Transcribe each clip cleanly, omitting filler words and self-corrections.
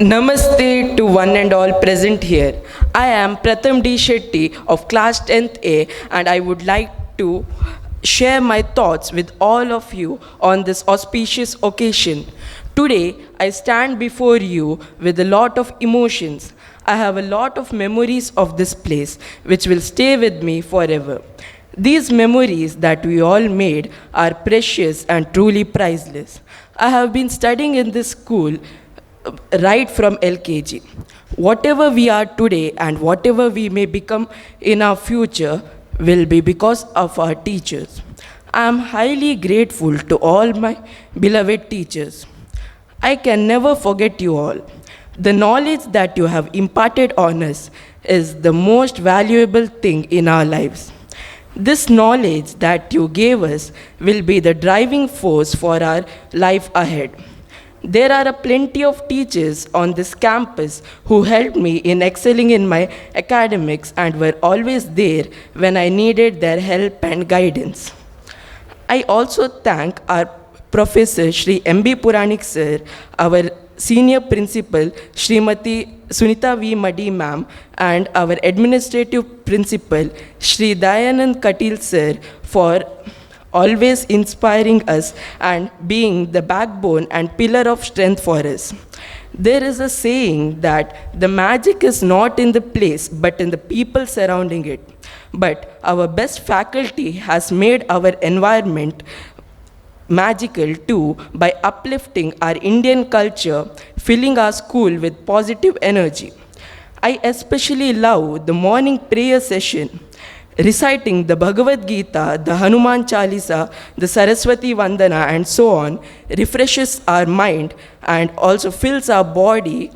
Namaste to one and all present here. I am Pratham D. Shetty of class 10th A, and I would like to share my thoughts with all of you on this auspicious occasion. Today, I stand before you with a lot of emotions. I have a lot of memories of this place which will stay with me forever. These memories that we all made are precious and truly priceless. I have been studying in this school right from LKG. Whatever we are today and whatever we may become in our future will be because of our teachers. I am highly grateful to all my beloved teachers. I can never forget you all. The knowledge that you have imparted on us is the most valuable thing in our lives. This knowledge that you gave us will be the driving force for our life ahead. There are plenty of teachers on this campus who helped me in excelling in my academics and were always there when I needed their help and guidance. I also thank our Professor Shri M.B. Puranik Sir, our Senior Principal Srimati Sunita V. Madi Ma'am, and our Administrative Principal Shri Dayanand Katil Sir for always inspiring us and being the backbone and pillar of strength for us. There is a saying that the magic is not in the place but in the people surrounding it. But our best faculty has made our environment magical too by uplifting our Indian culture, filling our school with positive energy. I especially love the morning prayer session. Reciting the Bhagavad Gita, the Hanuman Chalisa, the Saraswati Vandana, and so on refreshes our mind and also fills our body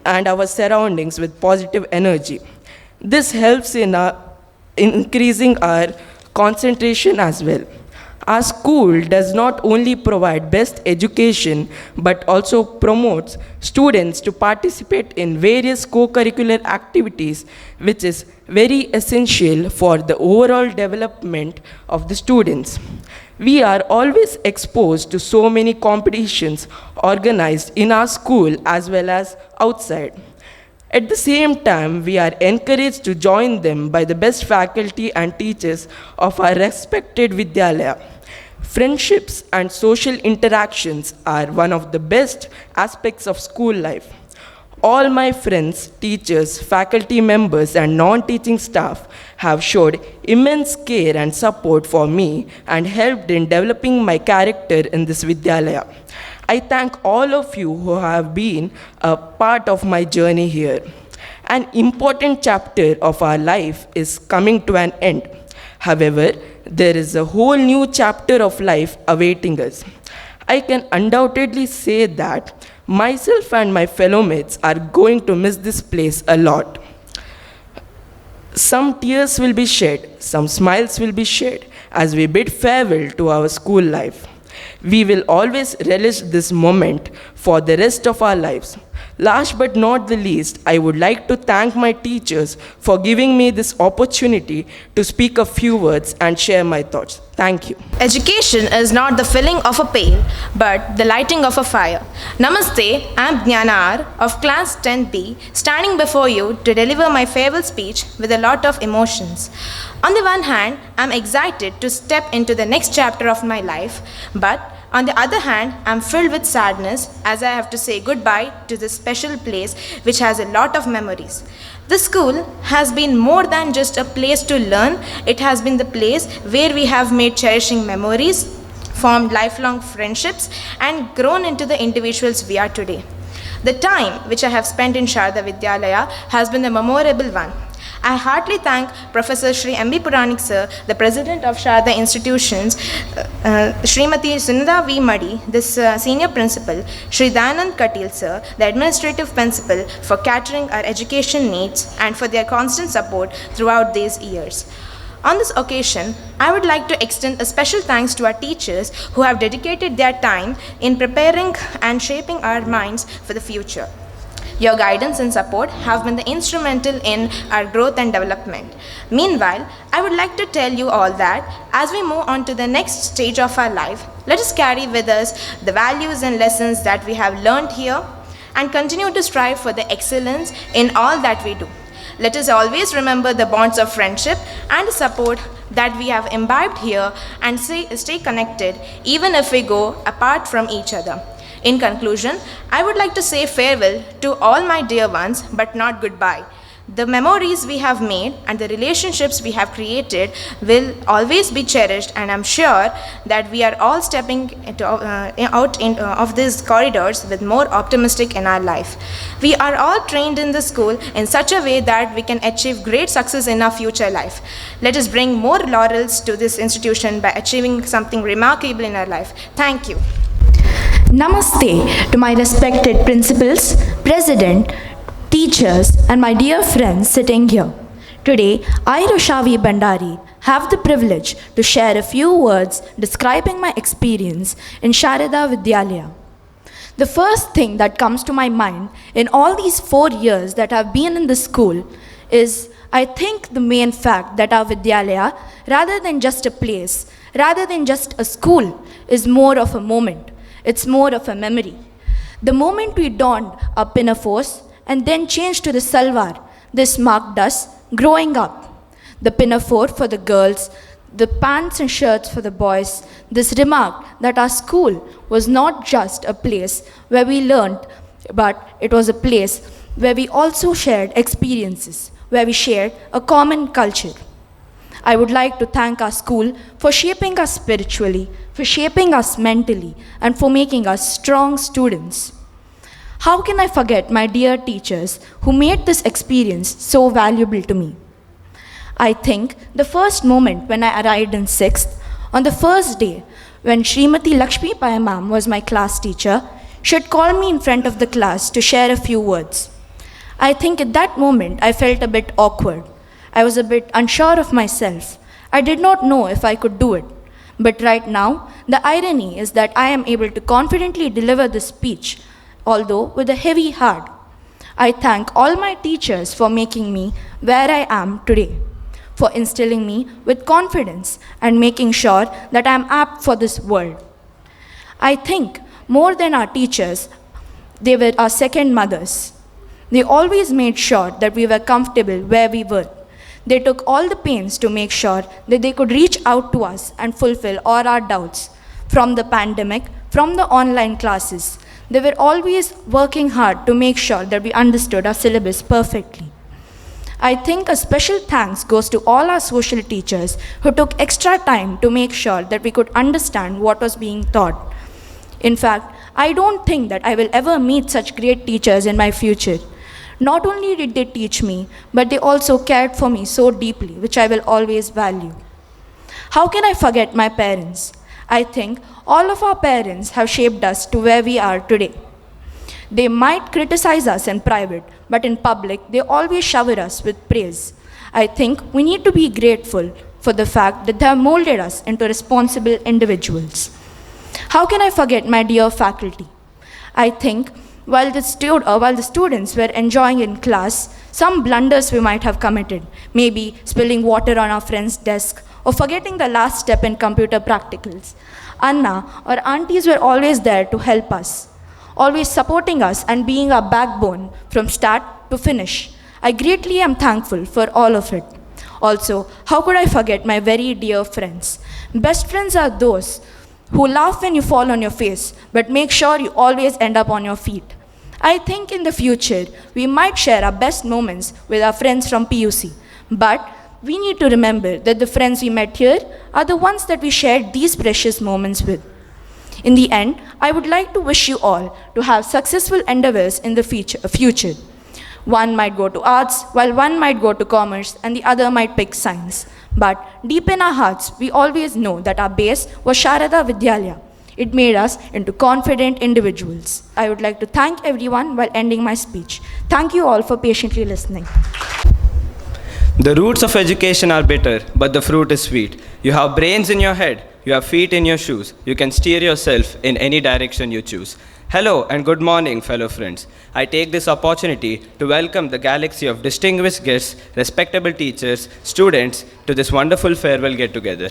and our surroundings with positive energy. This helps in increasing our concentration as well. Our school does not only provide best education but also promotes students to participate in various co-curricular activities, which is very essential for the overall development of the students. We are always exposed to so many competitions organized in our school as well as outside. At the same time, we are encouraged to join them by the best faculty and teachers of our respected Vidyalaya. Friendships and social interactions are one of the best aspects of school life. All my friends, teachers, faculty members, and non-teaching staff have showed immense care and support for me and helped in developing my character in this Vidyalaya. I thank all of you who have been a part of my journey here. An important chapter of our life is coming to an end. However, there is a whole new chapter of life awaiting us. I can undoubtedly say that myself and my fellow mates are going to miss this place a lot. Some tears will be shed, some smiles will be shed as we bid farewell to our school life. We will always relish this moment for the rest of our lives. Last but not the least, I would like to thank my teachers for giving me this opportunity to speak a few words and share my thoughts. Thank you. Education is not the filling of a pail, but the lighting of a fire. Namaste, I am Jnana of class 10B, standing before you to deliver my farewell speech with a lot of emotions. On the one hand, I am excited to step into the next chapter of my life, but on the other hand, I am filled with sadness as I have to say goodbye to this special place which has a lot of memories. The school has been more than just a place to learn. It has been the place where we have made cherishing memories, formed lifelong friendships, and grown into the individuals we are today. The time which I have spent in Sharada Vidyalaya has been a memorable one. I heartily thank Professor Shri M.B. Puranik Sir, the President of Sharada Institutions, Srimati Sunita V. Madi, this Senior Principal, Shri Dayanand Katil Sir, the Administrative Principal, for catering our education needs and for their constant support throughout these years. On this occasion, I would like to extend a special thanks to our teachers who have dedicated their time in preparing and shaping our minds for the future. Your guidance and support have been instrumental in our growth and development. Meanwhile, I would like to tell you all that as we move on to the next stage of our life, let us carry with us the values and lessons that we have learned here and continue to strive for the excellence in all that we do. Let us always remember the bonds of friendship and support that we have imbibed here and stay connected even if we go apart from each other. In conclusion, I would like to say farewell to all my dear ones, but not goodbye. The memories we have made and the relationships we have created will always be cherished, and I'm sure that we are all stepping of these corridors with more optimistic in our life. We are all trained in the school in such a way that we can achieve great success in our future life. Let us bring more laurels to this institution by achieving something remarkable in our life. Thank you. Namaste to my respected principals, president, teachers, and my dear friends sitting here. Today, I, Roshavi Bandari, have the privilege to share a few words describing my experience in Sharada Vidyalaya. The first thing that comes to my mind in all these 4 years that I've been in the school is, I think, the main fact that our Vidyalaya, rather than just a place, rather than just a school, is more of a moment. It's more of a memory. The moment we donned our pinafores and then changed to the salwar, this marked us growing up. The pinafore for the girls, the pants and shirts for the boys, this remarked that our school was not just a place where we learned, but it was a place where we also shared experiences, where we shared a common culture. I would like to thank our school for shaping us spiritually, for shaping us mentally, and for making us strong students. How can I forget my dear teachers who made this experience so valuable to me? I think the first moment when I arrived in 6th, on the first day when Srimati Lakshmi Pai ma'am was my class teacher, she had called me in front of the class to share a few words. I think at that moment I felt a bit awkward. I was a bit unsure of myself. I did not know if I could do it. But right now, the irony is that I am able to confidently deliver this speech, although with a heavy heart. I thank all my teachers for making me where I am today, for instilling me with confidence and making sure that I am apt for this world. I think more than our teachers, they were our second mothers. They always made sure that we were comfortable where we were. They took all the pains to make sure that they could reach out to us and fulfill all our doubts. From the pandemic, from the online classes, they were always working hard to make sure that we understood our syllabus perfectly. I think a special thanks goes to all our social teachers who took extra time to make sure that we could understand what was being taught. In fact, I don't think that I will ever meet such great teachers in my future. Not only did they teach me, but they also cared for me so deeply, which I will always value. How can I forget my parents? I think all of our parents have shaped us to where we are today. They might criticize us in private, but in public, they always shower us with praise. I think we need to be grateful for the fact that they have molded us into responsible individuals. How can I forget my dear faculty? I think while the students were enjoying in class, some blunders we might have committed, maybe spilling water on our friend's desk or forgetting the last step in computer practicals. Anna or aunties were always there to help us, always supporting us and being our backbone from start to finish. I greatly am thankful for all of it. Also, how could I forget my very dear friends? Best friends are those who laugh when you fall on your face, but make sure you always end up on your feet. I think in the future, we might share our best moments with our friends from PUC, but we need to remember that the friends we met here are the ones that we shared these precious moments with. In the end, I would like to wish you all to have successful endeavors in the future. One might go to arts, while one might go to commerce, and the other might pick science. But deep in our hearts, we always know that our base was Sharada Vidyalaya. It made us into confident individuals. I would like to thank everyone while ending my speech. Thank you all for patiently listening. The roots of education are bitter, but the fruit is sweet. You have brains in your head, you have feet in your shoes. You can steer yourself in any direction you choose. Hello and good morning, fellow friends. I take this opportunity to welcome the galaxy of distinguished guests, respectable teachers, students to this wonderful farewell get-together.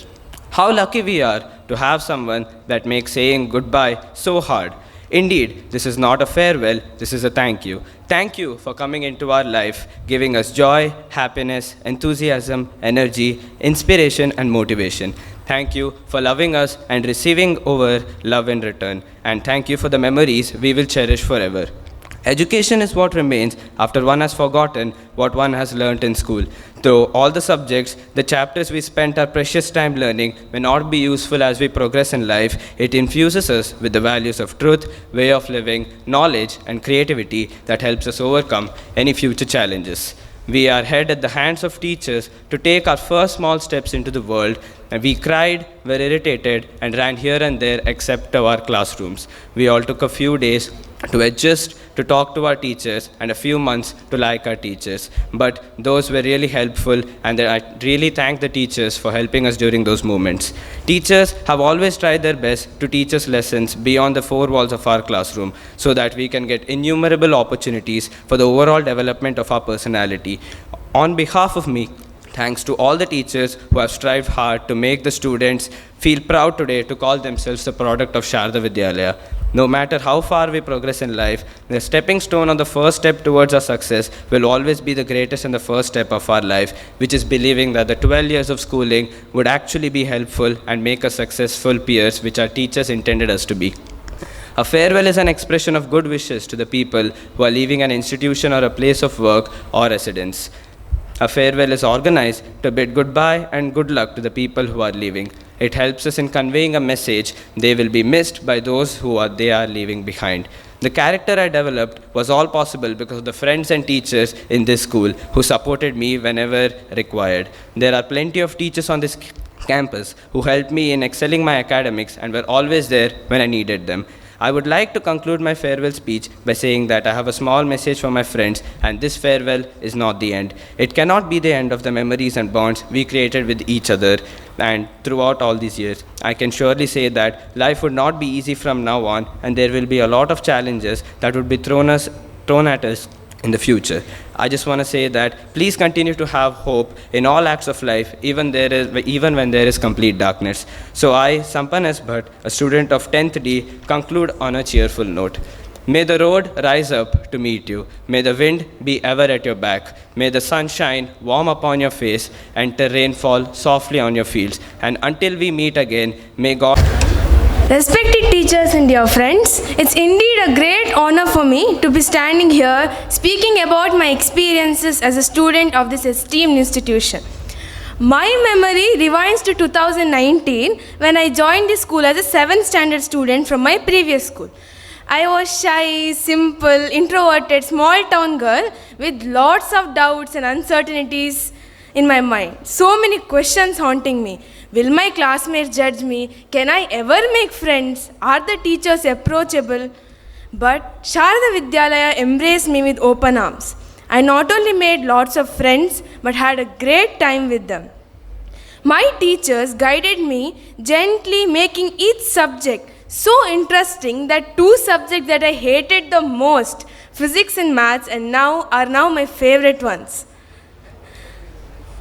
How lucky we are to have someone that makes saying goodbye so hard. Indeed, this is not a farewell, this is a thank you. Thank you for coming into our life, giving us joy, happiness, enthusiasm, energy, inspiration, and motivation. Thank you for loving us and receiving over love in return. And thank you for the memories we will cherish forever. Education is what remains after one has forgotten what one has learnt in school. Through all the subjects, the chapters we spent our precious time learning may not be useful as we progress in life. It infuses us with the values of truth, way of living, knowledge, and creativity that helps us overcome any future challenges. We are held at the hands of teachers to take our first small steps into the world, and we cried, were irritated, and ran here and there except to our classrooms. We all took a few days to adjust, to talk to our teachers, and a few months to like our teachers. But those were really helpful, and I really thank the teachers for helping us during those moments. Teachers have always tried their best to teach us lessons beyond the four walls of our classroom so that we can get innumerable opportunities for the overall development of our personality. On behalf of me, thanks to all the teachers who have strived hard to make the students feel proud today to call themselves the product of Sharada Vidyalaya. No matter how far we progress in life, the stepping stone on the first step towards our success will always be the greatest and the first step of our life, which is believing that the 12 years of schooling would actually be helpful and make us successful peers, which our teachers intended us to be. A farewell is an expression of good wishes to the people who are leaving an institution or a place of work or residence. A farewell is organized to bid goodbye and good luck to the people who are leaving. It helps us in conveying a message they will be missed by those they are leaving behind. The character I developed was all possible because of the friends and teachers in this school who supported me whenever required. There are plenty of teachers on this campus who helped me in excelling my academics and were always there when I needed them. I would like to conclude my farewell speech by saying that I have a small message for my friends, and this farewell is not the end. It cannot be the end of the memories and bonds we created with each other, and throughout all these years, I can surely say that life would not be easy from now on, and there will be a lot of challenges that would be thrown at us in the future. I just want to say that please continue to have hope in all acts of life, even when there is complete darkness. So I, Sampan S. Bhatt, a student of 10th D, conclude on a cheerful note. May the road rise up to meet you. May the wind be ever at your back. May the sun shine warm upon your face and the rain fall softly on your fields. And until we meet again, may God... Respected teachers and dear friends, it's indeed a great honor for me to be standing here speaking about my experiences as a student of this esteemed institution. My memory rewinds to 2019 when I joined the school as a 7th standard student from my previous school. I was shy, simple, introverted, small town girl with lots of doubts and uncertainties in my mind. So many questions haunting me. Will my classmates judge me? Can I ever make friends? Are the teachers approachable? But Sharada Vidyalaya embraced me with open arms. I not only made lots of friends, but had a great time with them. My teachers guided me gently, making each subject so interesting that 2 subjects that I hated the most, physics and maths, are now my favorite ones.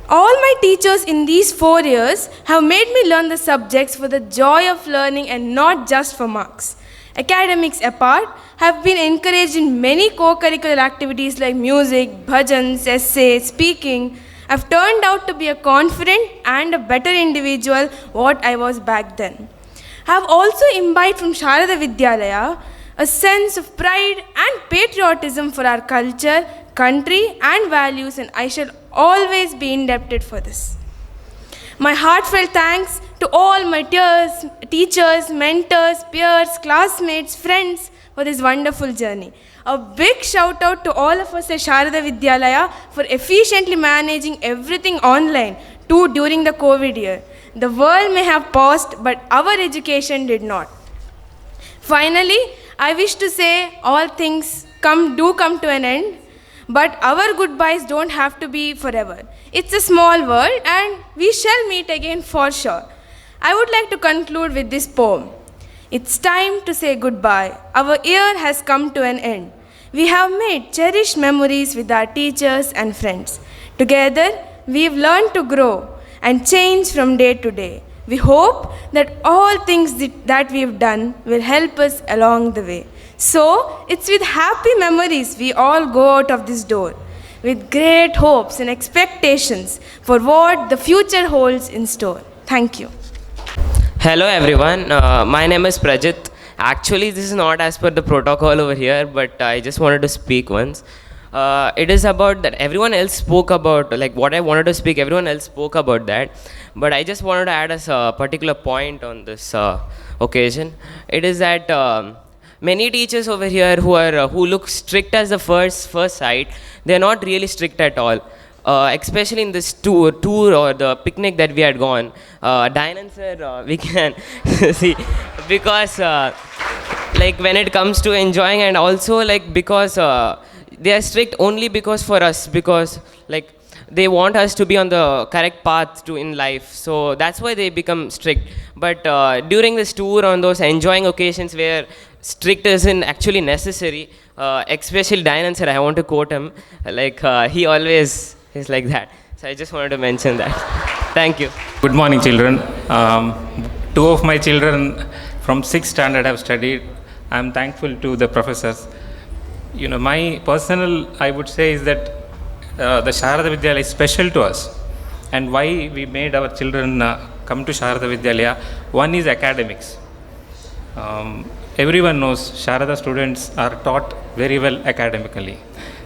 All my teachers in these 4 years have made me learn the subjects for the joy of learning and not just for marks. Academics apart, have been encouraged in many co-curricular activities like music, bhajans, essays, speaking. I've turned out to be a confident and a better individual what I was back then. I've also imbibed from Sharada Vidyalaya a sense of pride and patriotism for our culture, country and values, and I shall always be indebted for this. My heartfelt thanks to all my teachers, mentors, peers, classmates, friends for this wonderful journey. A big shout out to all of us at Sharada Vidyalaya for efficiently managing everything online too during the COVID year. The world may have paused, but our education did not. Finally, I wish to say all things do come to an end, but our goodbyes don't have to be forever. It's a small world and we shall meet again for sure. I would like to conclude with this poem. It's time to say goodbye. Our year has come to an end. We have made cherished memories with our teachers and friends. Together, we've learned to grow and change from day to day. We hope that all things that we've done will help us along the way. So, it's with happy memories we all go out of this door, with great hopes and expectations for what the future holds in store. Thank you. Hello everyone, my name is Prajit. Actually, this is not as per the protocol over here, but I just wanted to speak once. It is about that everyone else spoke about, like what I wanted to speak, everyone else spoke about that. But I just wanted to add a particular point on this occasion. It is that many teachers over here who look strict as the first sight, they are not really strict at all. Especially in this tour or the picnic that we had gone, Diane sir, we can see, because like when it comes to enjoying, and also like because they are strict only because for us, because like they want us to be on the correct path to in life, so that's why they become strict. But during this tour, on those enjoying occasions where strict isn't actually necessary, especially Diane sir, I want to quote him, like he always is like that. So I just wanted to mention that. Thank you. Good morning, children. Two of my children from 6th standard have studied. I am thankful to the professors. You know, my personal, I would say, is that the Sharada Vidyalaya is special to us. And why we made our children come to Sharada Vidyalaya, one is academics. Everyone knows Sharada students are taught very well academically.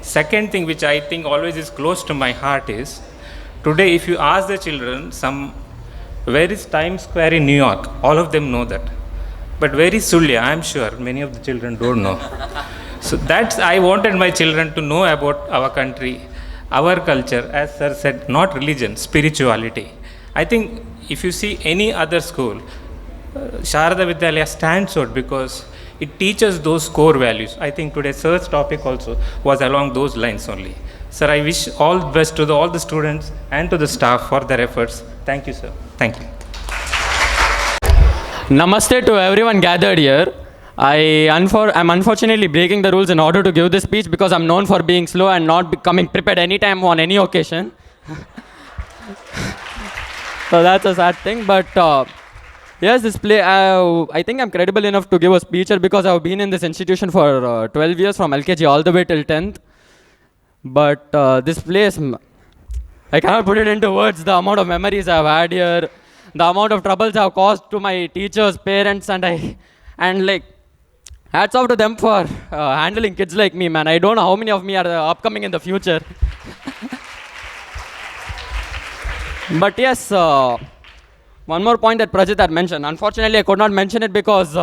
Second thing which I think always is close to my heart is, today if you ask the children, where is Times Square in New York? All of them know that. But where is Sulya? I am sure many of the children don't know. So that's, I wanted my children to know about our country, our culture, as sir said, not religion, spirituality. I think if you see any other school, Sharada Vidyalaya stands out because it teaches those core values. I think today's sir's topic also was along those lines only. Sir, I wish all the best to all the students and to the staff for their efforts. Thank you, sir. Thank you. Namaste to everyone gathered here. I'm unfortunately breaking the rules in order to give this speech because I'm known for being slow and not coming prepared anytime on any occasion. So that's a sad thing, but yes, this play, I think I'm credible enough to give a speech here because I've been in this institution for 12 years, from LKG all the way till 10th. But this place, I cannot put it into words, the amount of memories I've had here, the amount of troubles I've caused to my teachers, parents, and like, hats off to them for handling kids like me, man. I don't know how many of me are upcoming in the future. But yes, one more point that Prajit had mentioned. Unfortunately, I could not mention it because,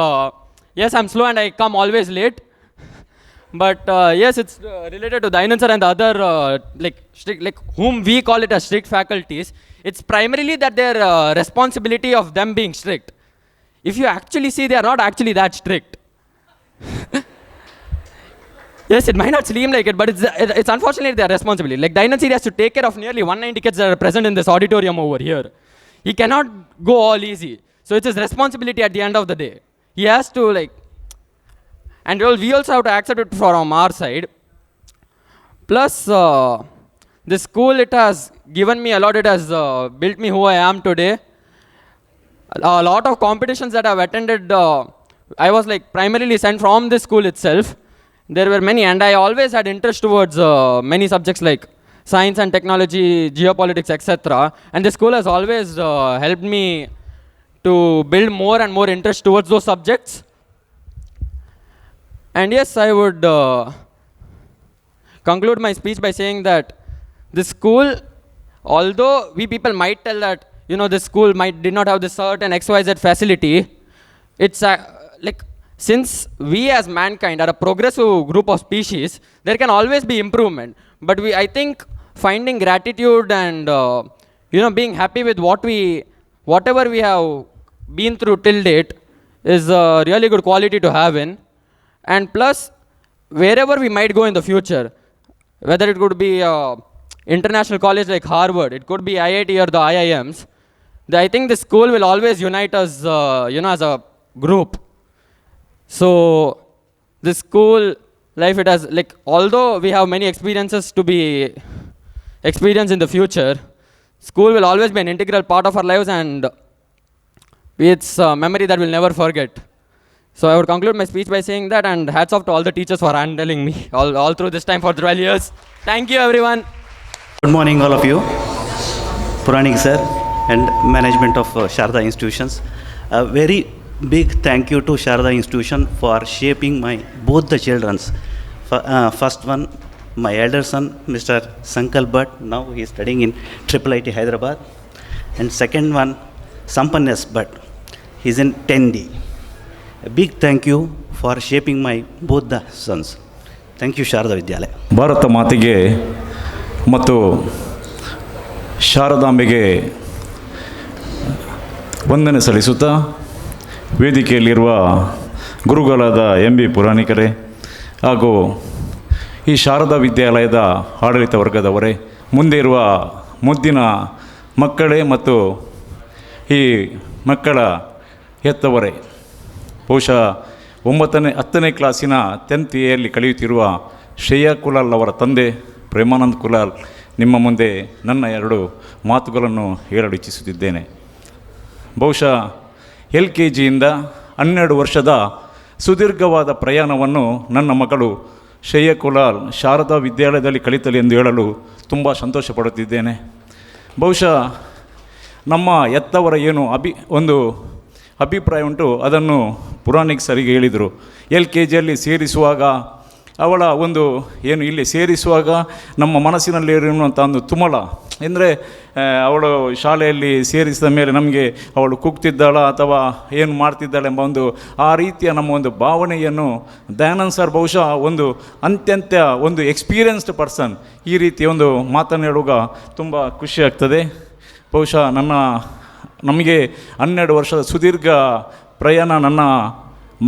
yes, I'm slow and I come always late. But yes, it's related to Dayanand sir and the other, like whom we call it as strict faculties. It's primarily that their responsibility of them being strict. If you actually see, they are not actually that strict. Yes, it might not seem like it, but it's unfortunately their responsibility. Like Dayanand sir has to take care of nearly 190 kids that are present in this auditorium over here. He cannot go all easy. So it's his responsibility at the end of the day. He has to and we also have to accept it from our side. Plus, this school, it has given me a lot. It has built me who I am today. A lot of competitions that I've attended, I was primarily sent from this school itself. There were many, and I always had interest towards many subjects like science and technology, geopolitics, etc. And the school has always helped me to build more and more interest towards those subjects. And yes, I would conclude my speech by saying that this school, although we people might tell that, this school did not have this certain XYZ facility, it's since we as mankind are a progressive group of species, there can always be improvement. But I think finding gratitude and being happy with whatever we have been through till date is a really good quality to have in. And plus, wherever we might go in the future, whether it could be international college like Harvard, it could be IIT or the IIMs, I think the school will always unite us, as a group. So, this school life, it has, although we have many experiences to be experienced in the future, school will always be an integral part of our lives, and it's a memory that we'll never forget. So I would conclude my speech by saying that, and hats off to all the teachers for handling me all through this time for 12 years. Thank you, everyone. Good morning, all of you. Puranik sir and management of Sharada institutions. A very big thank you to Sharada institution for shaping my both the children's. First one, my elder son, Mr. Sankal Bhatt. Now he is studying in IIIT Hyderabad. And second one, Sampannes Bhatt. He is in 10D. A big thank you for shaping my both the sons. Thank you, Sharada Vidyalaya. Bharat ಮಾತೆಗೆ ಮತ್ತು ಶಾರದಾಂಬೆಗೆ ವಂದನೆ ಸಲ್ಲಿಸುತ್ತಾ ವೇದಿಕೆಯಲ್ಲಿರುವ ಗುರುಗಳಾದ M B ಪುರಾಣಿಕರೇ ಹಾಗೂ ಈ ಶಾರದಾ ವಿದ್ಯಾಲಯದ ಆಡಳಿತ ವರ್ಗದವರೇ, ಮುಂದೆ ಇರುವ ಮುದ್ದಿನ ಮಕ್ಕಳೇ ಮತ್ತು ಈ ಮಕ್ಕಳ ಹೆತ್ತವರೇ, ಬಹುಶಃ 10ನೇ ಕ್ಲಾಸಿನ 10th ಎಯಲ್ಲಿ ಕಳೆಯುತ್ತಿರುವ ಶ್ರೇಯಾ ಕುಲಾಲ್ ಅವರ ತಂದೆ ಪ್ರೇಮಾನಂದ್ ಕುಲಾಲ್ ನಿಮ್ಮ ಮುಂದೆ ನನ್ನ 2 ಮಾತುಗಳನ್ನು ಹೇಳಲು ಇಚ್ಛಿಸುತ್ತಿದ್ದೇನೆ. ಬಹುಶಃ LKGಯಿಂದ 12 ವರ್ಷದ ಸುದೀರ್ಘವಾದ ಪ್ರಯಾಣವನ್ನು ನನ್ನ ಮಗಳು ಶ್ರೇಯಾ ಕುಲಾಲ್ ಶಾರದಾ ವಿದ್ಯಾಲಯದಲ್ಲಿ ಕಲಿತಲಿ ಎಂದು ಹೇಳಲು ತುಂಬ ಸಂತೋಷ ಪಡುತ್ತಿದ್ದೇನೆ. ಬಹುಶಃ ನಮ್ಮ ಎತ್ತವರ ಏನು ಒಂದು ಅಭಿಪ್ರಾಯ ಉಂಟು, ಅದನ್ನು ಪುರಾಣಿಕ್ ಸರಿಗೆ ಹೇಳಿದರು. LKGಯಲ್ಲಿ ಸೇರಿಸುವಾಗ ಅವಳ ಒಂದು ಏನು ಇಲ್ಲಿ ಸೇರಿಸುವಾಗ ನಮ್ಮ ಮನಸ್ಸಿನಲ್ಲಿರುವಂಥ ಒಂದು ತುಮಲ ಅಂದರೆ ಅವಳು ಶಾಲೆಯಲ್ಲಿ ಸೇರಿಸಿದ ಮೇಲೆ ನಮಗೆ ಅವಳು ಕೂಗ್ತಿದ್ದಾಳ ಅಥವಾ ಏನು ಮಾಡ್ತಿದ್ದಾಳೆ ಎಂಬ ಆ ರೀತಿಯ ನಮ್ಮ ಒಂದು ಭಾವನೆಯನ್ನು ದಯಾನಂದ್ ಸರ್ ಬಹುಶಃ ಅತ್ಯಂತ ಎಕ್ಸ್ಪೀರಿಯನ್ಸ್ಡ್ ಪರ್ಸನ್ ಈ ರೀತಿಯ ಮಾತನ್ನು ಹೇಳುವಾಗ ತುಂಬ ಖುಷಿಯಾಗ್ತದೆ. ಬಹುಶಃ ನಮಗೆ 12 ವರ್ಷದ ಸುದೀರ್ಘ ಪ್ರಯಾಣ ನನ್ನ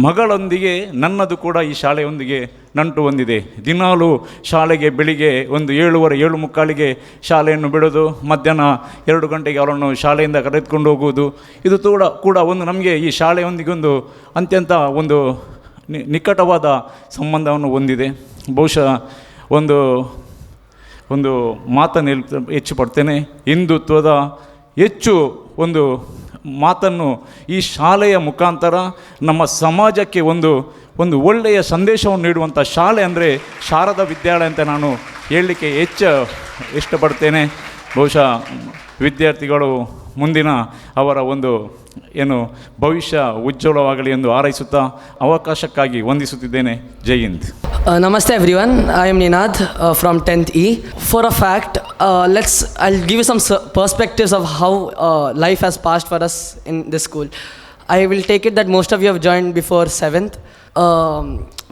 ಮಗಳೊಂದಿಗೆ ನನ್ನದು ಕೂಡ ಈ ಶಾಲೆಯೊಂದಿಗೆ ನಂಟು ಹೊಂದಿದೆ. ದಿನಾಲೂ ಶಾಲೆಗೆ ಬೆಳಿಗ್ಗೆ 7:30 ಶಾಲೆಯನ್ನು ಬಿಡೋದು, ಮಧ್ಯಾಹ್ನ 2 ಗಂಟೆಗೆ ಅವರನ್ನು ಶಾಲೆಯಿಂದ ಕರೆದುಕೊಂಡು ಹೋಗುವುದು, ಇದು ಕೂಡ ನಮಗೆ ಈ ಶಾಲೆಯೊಂದಿಗೆ ಅತ್ಯಂತ ನಿಕಟವಾದ ಸಂಬಂಧವನ್ನು ಹೊಂದಿದೆ. ಬಹುಶಃ ಒಂದು ಮಾತನ್ನು ಹೆಚ್ಚು ಪಡ್ತೇನೆ. ಹಿಂದುತ್ವದ ಹೆಚ್ಚು ಮಾತನ್ನು ಈ ಶಾಲೆಯ ಮುಖಾಂತರ ನಮ್ಮ ಸಮಾಜಕ್ಕೆ ಒಂದು ಒಳ್ಳೆಯ ಸಂದೇಶವನ್ನು ನೀಡುವಂಥ ಶಾಲೆ ಅಂದರೆ ಶಾರದಾ ವಿದ್ಯಾಲಯ ಅಂತ ನಾನು ಹೇಳಲಿಕ್ಕೆ ಇಷ್ಟಪಡ್ತೇನೆ. ಬಹುಶಃ ವಿದ್ಯಾರ್ಥಿಗಳು ಮುಂದಿನ ಅವರ ಭವಿಷ್ಯ ಉಜ್ವಲವಾಗಲಿ ಎಂದು ಹಾರೈಸುತ್ತಾ ಅವಕಾಶಕ್ಕಾಗಿ ವಂದಿಸುತ್ತಿದ್ದೇನೆ. ಜೈ Hind. Namaste everyone, I am Ninad from 10th E. For a fact, I'll give you some perspectives of how life has passed for us in this school. I will take it that most of you have joined before 7th.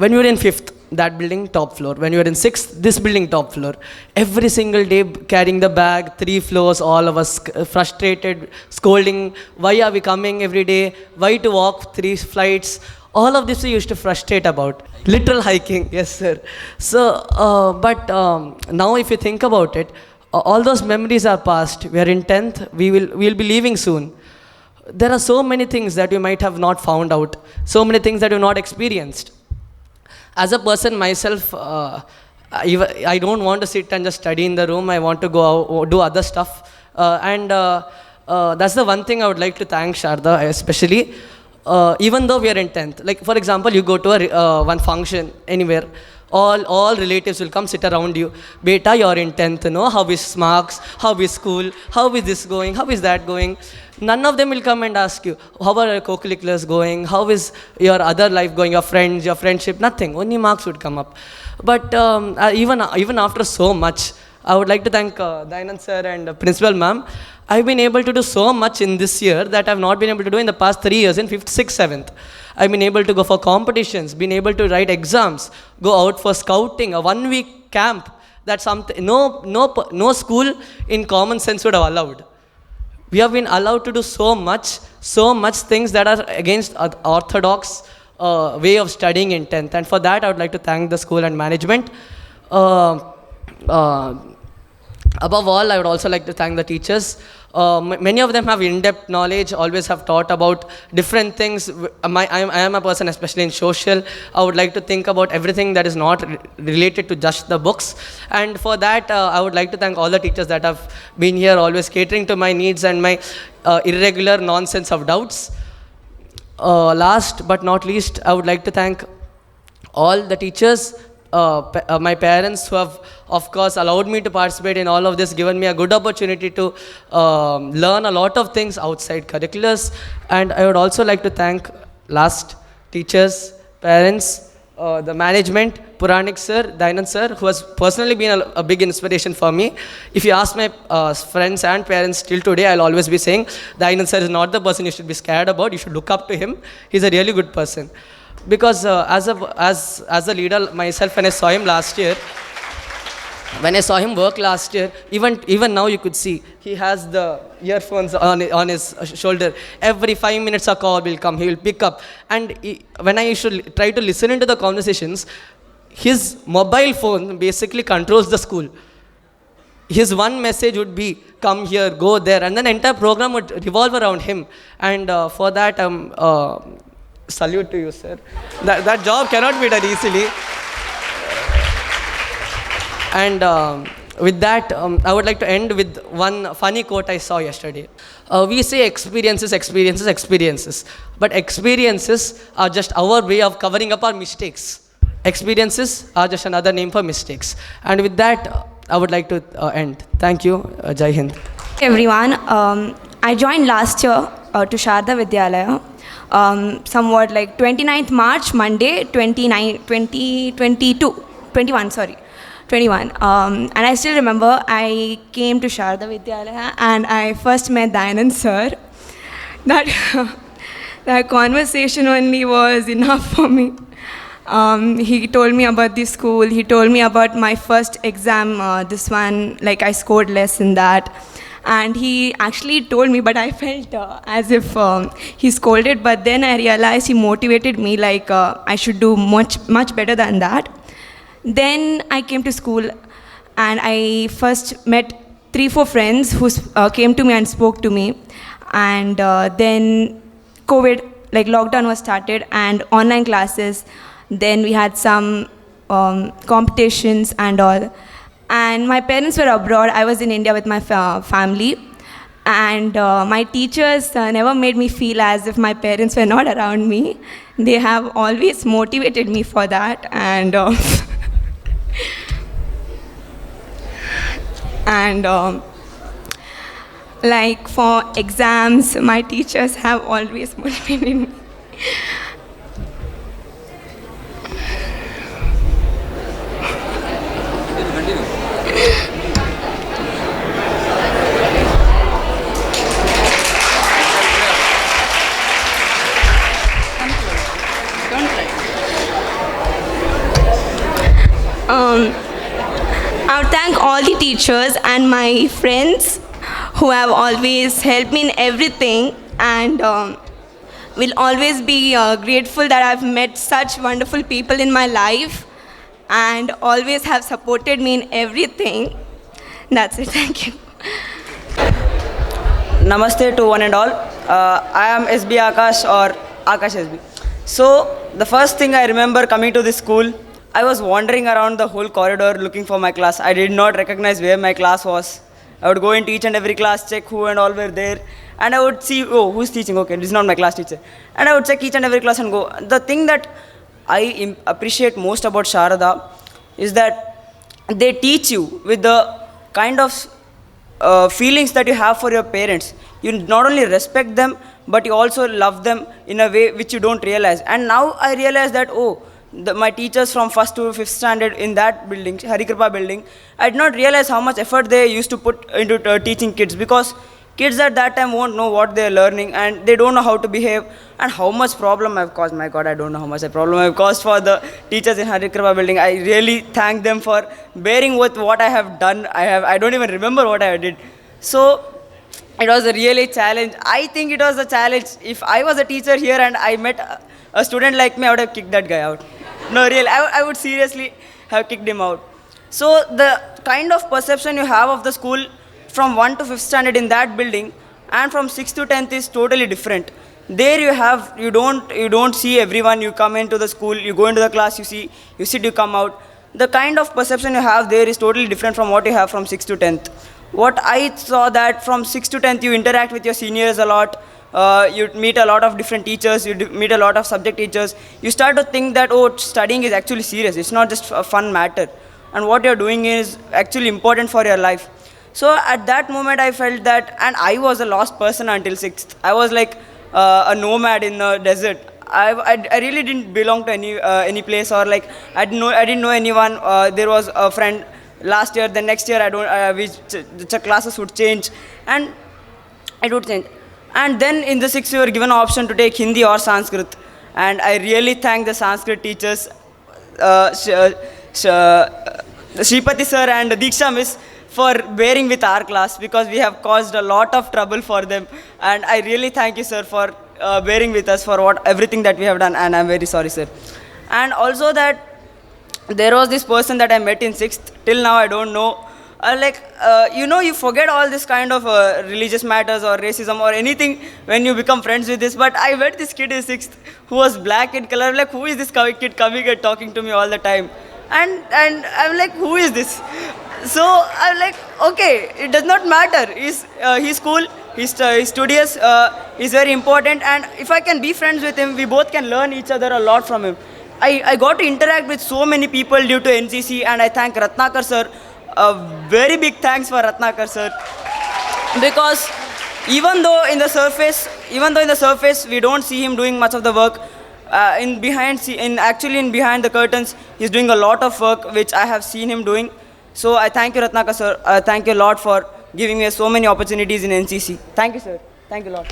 When you were in 5th, that building top floor. When you were in 6th, this building top floor. Every single day carrying the bag, 3 floors, all of us frustrated, scolding, why are we coming every day, why to walk 3 flights. All of this we used to frustrate about. Literal hiking, yes sir. So, but now if you think about it, all those memories are past. We are in 10th, we'll be leaving soon. There are so many things that you might have not found out, so many things that you've not experienced. As a person myself, I don't want to sit and just study in the room. I want to go out, do other stuff. And that's the one thing I would like to thank Sharda, especially. Even though we are in 10th, like for example, you go to one function anywhere, all relatives will come sit around you. Beta, you're in 10th, no? How is marks? How is school? How is this going? How is that going? None of them will come and ask you, how are your co-curriculars going? How is your other life going? Your friends, your friendship? Nothing. Only marks would come up. But even after so much, I would like to thank Dayanand sir and Principal ma'am. I've been able to do so much in this year that I've not been able to do in the past 3 years in 5th, 6th, 7th. I've been able to go for competitions, been able to write exams, go out for scouting, a 1-week camp. That's something no school in common sense would have allowed. We have been allowed to do so much things that are against orthodox way of studying in 10th. And for that, I would like to thank the school and management. Above all, I would also like to thank the teachers. Many of them have in-depth knowledge, always have taught about different things. I am a person, especially in social. I would like to think about everything that is not related to just the books. And for that, I would like to thank all the teachers that have been here, always catering to my needs and my irregular nonsense of doubts. last but not least, I would like to thank all the teachers, my parents who have, of course, allowed me to participate in all of this, given me a good opportunity to learn a lot of things outside curriculars. And I would also like to thank last teachers, parents, the management, Puranik sir, Dainand sir, who has personally been a big inspiration for me. If you ask my friends and parents till today, I'll always be saying, Dainand sir is not the person you should be scared about. You should look up to him. He's a really good person. Because as a leader myself, when I saw him last year, when I saw him work last year, even now you could see, he has the earphones on his shoulder. Every 5 minutes a call will come, he will pick up. And when I used to try to listen into the conversations, his mobile phone basically controls the school. His one message would be, come here, go there, and then the entire program would revolve around him. And for that, salute to you, sir. That job cannot be done easily. And with that, I would like to end with one funny quote I saw yesterday. We say experiences, experiences, experiences. But experiences are just our way of covering up our mistakes. Experiences are just another name for mistakes. And with that, I would like to end. Thank you. Jai Hind. Everyone, I joined last year to Sharada Vidyalaya. Somewhat like 29th March, Monday, 21. And I still remember I came to Sharada Vidyalaya and I first met Dayanand sir. That conversation only was enough for me. He told me about the school, he told me about my first exam, this one, like I scored less in that. And he actually told me, but I felt as if he scolded, but then I realized he motivated me like I should do much better than that. Then I came to school and I first met 3-4 friends who came to me and spoke to me. And then COVID, like lockdown was started and online classes. Then we had some competitions and all. And my parents were abroad. I was in India with my family. And my teachers never made me feel as if my parents were not around me. They have always motivated me for that. And like for exams, my teachers have always motivated me. I would thank all the teachers and my friends who have always helped me in everything, and will always be grateful that I've met such wonderful people in my life and always have supported me in everything. That's it. Thank you. Namaste to one and all. I am SB Akash or Akash SB. So the first thing I remember coming to this school, I was wandering around the whole corridor looking for my class. I did not recognize where my class was. I would go into each and every class, check who and all were there, and I would see, oh, who's teaching? Okay, this is not my class teacher. And I would check each and every class and go. The thing that I appreciate most about Sharada is that they teach you with the kind of feelings that you have for your parents. You not only respect them, but you also love them in a way which you don't realize. And now I realize that, oh, my teachers from 1st to 5th standard in that building, Harikripa building, I did not realize how much effort they used to put into teaching kids, because kids at that time won't know what they are learning and they don't know how to behave, and how much problem I've caused. My God, I don't know how much problem I've caused for the teachers in Harikripa building. I really thank them for bearing with what I have done. I don't even remember what I did. So it was a really challenge. I think it was a challenge. If I was a teacher here and I met a student like me, I would have kicked that guy out. No, really, I would seriously have kicked him out. So the kind of perception you have of the school from 1 to 5th standard in that building and from 6th to 10th is totally different. There you don't see everyone. You come into the school, you go into the class, you see, you sit, you come out. The kind of perception you have there is totally different from what you have from 6th to 10th. What I saw that from 6th to 10th you interact with your seniors a lot. you meet a lot of different teachers, you meet a lot of subject teachers, you start to think that, oh, studying is actually serious. It's not just a fun matter. And what you're doing is actually important for your life. So at that moment, I felt that, and I was a lost person until 6th. I was like a nomad in the desert. I really didn't belong to any place, or like I didn't know anyone. There was a friend last year, the next year the classes would change, and it would change. And then in the 6th, we were given an option to take Hindi or Sanskrit, and I really thank the Sanskrit teachers, Shripati sir and Diksha miss, for bearing with our class, because we have caused a lot of trouble for them. And I really thank you, sir, for bearing with us for everything that we have done, and I'm very sorry, sir. And also that there was this person that I met in 6th, till now I don't know. You forget all this kind of religious matters or racism or anything when you become friends with this. But I met this kid in 6th who was black in color. Like, who is this kid coming and talking to me all the time? And I'm like, who is this? So I'm like, okay, it does not matter. He's cool. He's studious. He's very important. And if I can be friends with him, we both can learn each other a lot from him. I got to interact with so many people due to NCC, and I thank Ratnakar sir. A very big thanks for Ratnakar sir, because even though in the surface we don't see him doing much of the work, behind the curtains he's doing a lot of work which I have seen him doing. So I thank you, Ratnakar sir. Thank you a lot for giving me so many opportunities in NCC. Thank you, sir. Thank you a lot.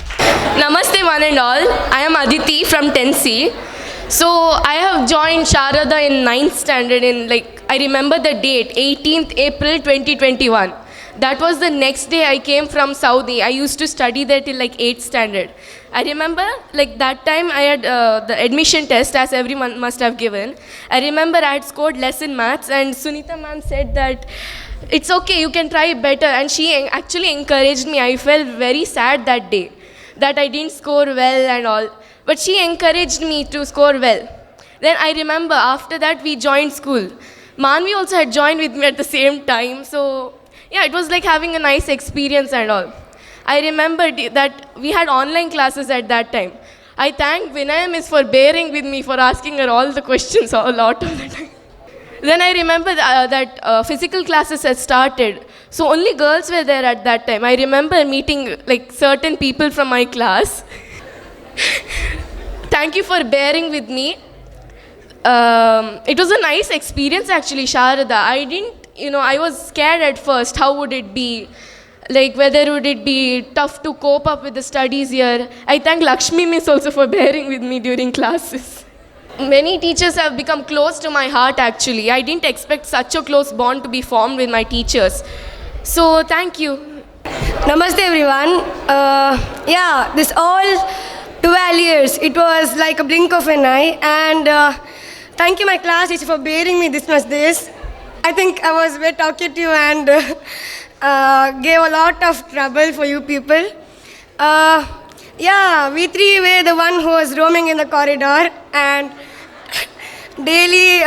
Namaste one and all. I am Aditi from 10C. So I have joined Sharada in 9th standard I remember the date, 18th April 2021. That was the next day I came from Saudi. I used to study there till 8th standard. I remember that time I had the admission test, as everyone must have given. I remember I had scored less in maths, and Sunita ma'am said that it's okay, you can try better. And she actually encouraged me. I felt very sad that day that I didn't score well and all. But she encouraged me to score well. Then I remember after that we joined school. Manvi also had joined with me at the same time. So yeah, it was like having a nice experience and all. I remember that we had online classes at that time. I thank Vinaya miss for bearing with me, for asking her all the questions a lot of the time. Then I remember that physical classes had started. So only girls were there at that time. I remember meeting certain people from my class. Thank you for bearing with me. It was a nice experience actually, Sharada. I was scared at first. How would it be? Whether would it be tough to cope up with the studies here. I thank Lakshmi miss also for bearing with me during classes. Many teachers have become close to my heart actually. I didn't expect such a close bond to be formed with my teachers. So thank you. Namaste everyone. This all 12 years, it was like a blink of an eye, and thank you my class teacher for bearing me this much days. I think I was very talkative and gave a lot of trouble for you people. We three were the one who was roaming in the corridor, and daily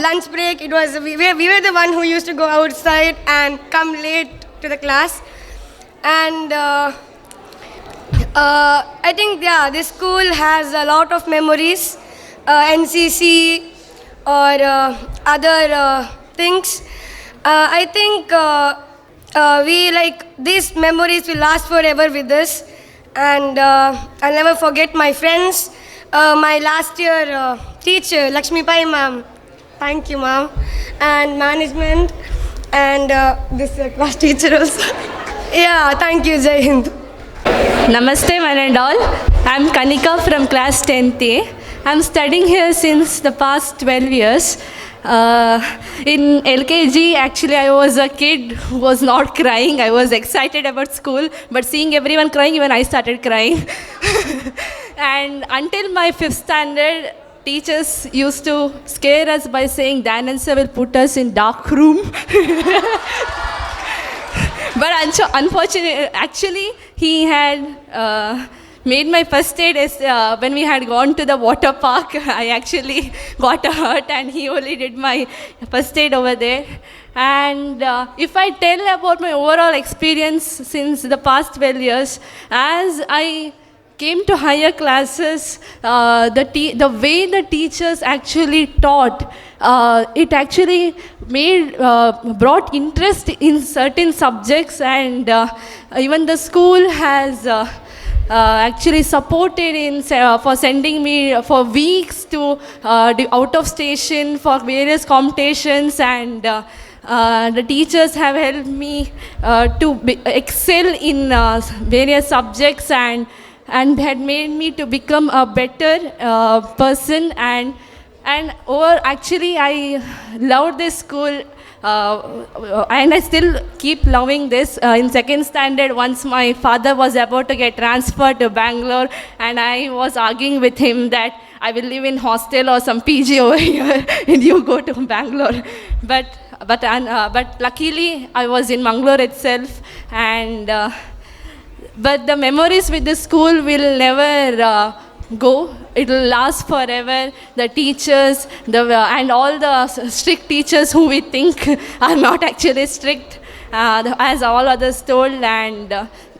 lunch break, we were the one who used to go outside and come late to the class. And I think, this school has a lot of memories, NCC or other things. I think these memories will last forever with us, and I'll never forget my friends. My last year teacher, Lakshmi Pai ma'am, thank you ma'am, and management, and this class teacher also. Thank you, Jai Hind. Namaste one and all. I'm Kanika from class 10th A. I'm studying here since the past 12 years. In LKG, actually, I was a kid who was not crying. I was excited about school, but seeing everyone crying, even I started crying. And until my 5th standard, teachers used to scare us by saying Dan sir will put us in dark room. But unfortunately, actually, he had made my first aid when we had gone to the water park. I actually got hurt, and he only did my first aid over there. And if I tell about my overall experience since the past 12 years, as I came to higher classes, the way the teachers actually taught, it actually brought interest in certain subjects, and even the school has actually supported for sending me for weeks to out of station for various competitions, and the teachers have helped me to excel in various subjects, and had made me to become a better person, and over actually I loved this school, and I still keep loving this. In second standard, once my father was about to get transferred to Bangalore, and I was arguing with him that I will live in hostel or some PG over here and you go to Bangalore. But luckily I was in Mangalore itself, and but the memories with the school will never go. It will last forever. The teachers, and all the strict teachers who we think are not actually strict, as all others told,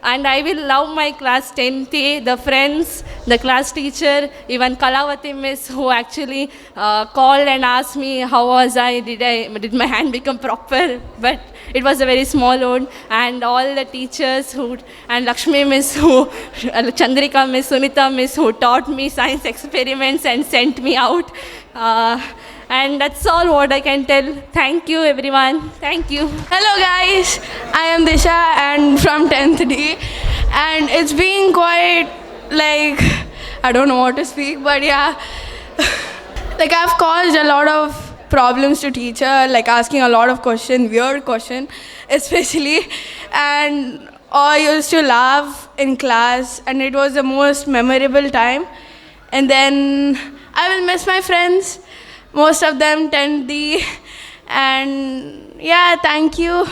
and I will love my class 10th, the friends, the class teacher, even Kalavati miss, who actually called and asked me how was I, did my hand become proper, but it was a very small one, and all the teachers and Lakshmi miss, Chandrika miss, Sunita miss, who taught me science experiments and sent me out. And that's all what I can tell. Thank you, everyone. Thank you. Hello guys, I am Disha and from 10th D, and it's been quite like, I don't know what to speak, but yeah, like I've caused a lot of problems to teacher, like asking a lot of weird question especially, and I used to laugh in class, and it was the most memorable time. And then I will miss my friends, most of them 10D, and yeah, thank you.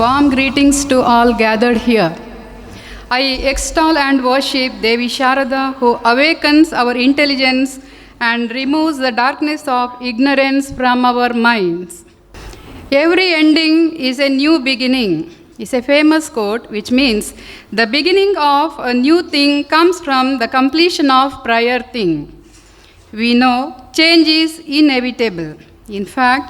warm greetings to all gathered here. I extol and worship Devi Sharada, who awakens our intelligence and removes the darkness of ignorance from our minds. Every ending is a new beginning, is a famous quote which means the beginning of a new thing comes from the completion of prior thing. We know change is inevitable. In fact,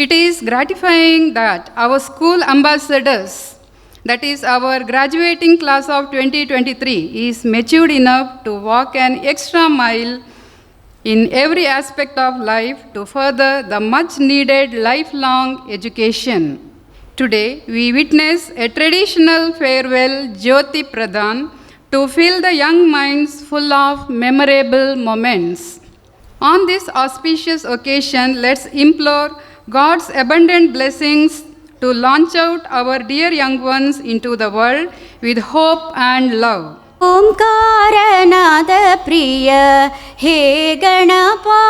it is gratifying that our school ambassadors, that is our graduating class of 2023, is matured enough to walk an extra mile in every aspect of life to further the much needed lifelong education. Today, we witness a traditional farewell Jyothi Pradhan to fill the young minds full of memorable moments. On this auspicious occasion, let's implore God's abundant blessings to launch out our dear young ones into the world with hope and love. ओंकारनाद प्रिय हे गणपा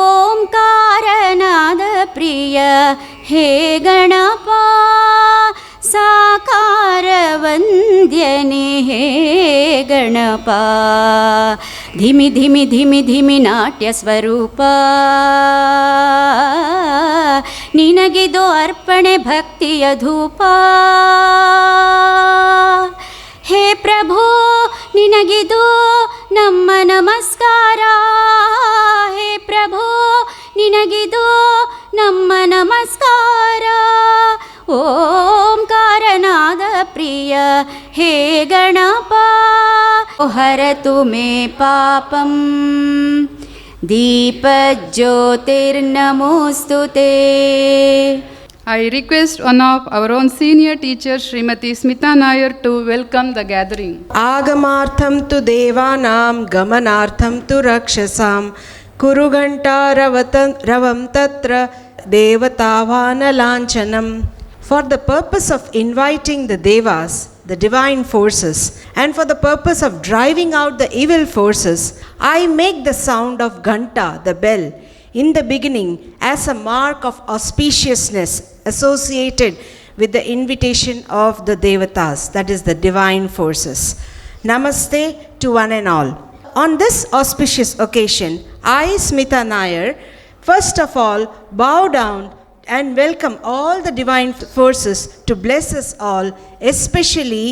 ओंकारनाद प्रिय हे गणपा साकार वंद्यने हे गणपा धिमि धिमि धिमि धिमि नाट्य स्वरूपा निनगिदो अर्पणे भक्तिय धूपा हे प्रभु निनगिदो ನಮ್ಮ ನಮಸ್ಕಾರ ಹೇ ಪ್ರಭು ನಿನಗಿದು ನಮ್ಮ ನಮಸ್ಕಾರ ಓಂಕಾರನಾದ ಪ್ರಿಯ ಹೇ ಗಣಪ ಹರತು ಮೇ ಪಾಪಂ ದೀಪಜ್ಯೋತಿರ್ನಮೋಸ್ತುತೇ. I request one of our own senior teacher, Srimati Smita Nair, to welcome the gathering. Agamartham tu devanam gamanartham tu rakshasam kuruganta ravam tatra devatavana lanchanam. For the purpose of inviting the devas, the divine forces, and for the purpose of driving out the evil forces, I make the sound of Ghanta, the bell, in the beginning as a mark of auspiciousness associated with the invitation of the devatas, that is the divine forces. Namaste to one and all. On this auspicious occasion, I, Smita Nair, first of all bow down and welcome all the divine forces to bless us all, especially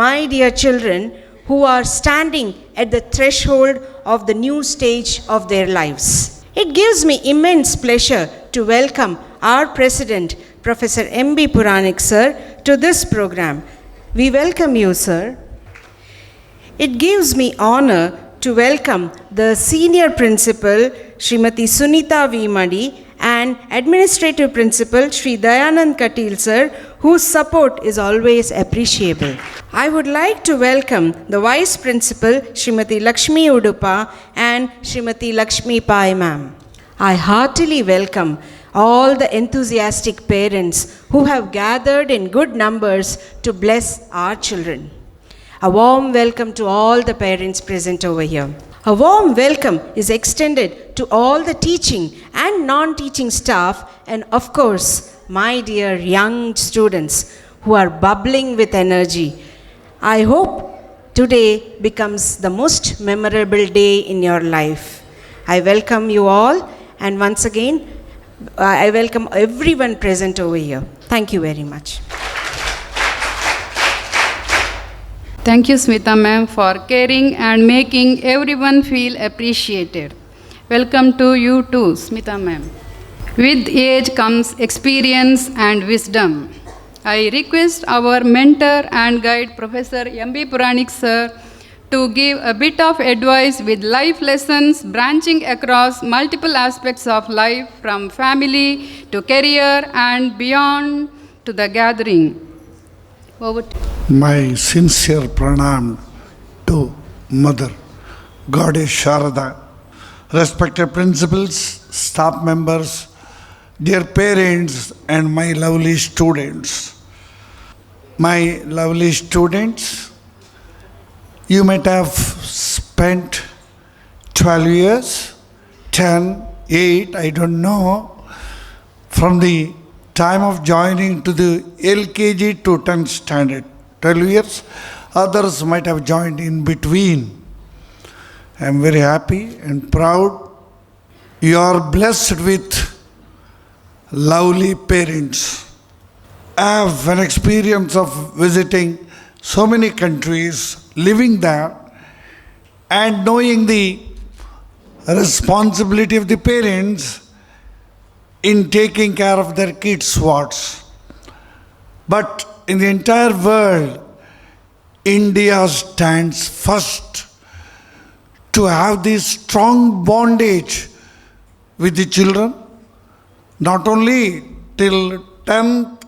my dear children who are standing at the threshold of the new stage of their lives. It gives me immense pleasure to welcome our President, Professor M.B. Puranik sir, to this program. We welcome you, sir. It gives me honor to welcome the Senior Principal, Srimati Sunita V. Madi, and Administrative Principal, Sri Dayanand Katil sir, whose support is always appreciable. I would like to welcome the Vice Principal, Srimati Lakshmi Udupa, and Srimati Lakshmi Pai ma'am. I heartily welcome all the enthusiastic parents who have gathered in good numbers to bless our children. A warm welcome to all the parents present over here. A warm welcome is extended to all the teaching and non-teaching staff, and of course, my dear young students who are bubbling with energy. I hope today becomes the most memorable day in your life. I welcome you all, and once again, I welcome everyone present over here. Thank you very much. Thank you, Smita ma'am, for caring and making everyone feel appreciated. Welcome to you too, Smita ma'am. With age comes experience and wisdom. I request our mentor and guide, Professor M.B. Puranik sir, to give a bit of advice with life lessons branching across multiple aspects of life, from family to career and beyond to the gathering. Over to you. My sincere pranam to Mother, Goddess Sharada, respected principals, staff members, dear parents, and my lovely students. My lovely students, you might have spent 12 years, 10, 8, I don't know, from the time of joining to the LKG to 10th standard, 12 years. Others might have joined in between. I am very happy and proud. You are blessed with lovely parents. I have an experience of visiting so many countries, living there, and knowing the responsibility of the parents in taking care of their kids' wards. But in the entire world, India stands first to have this strong bondage with the children, not only till 10th,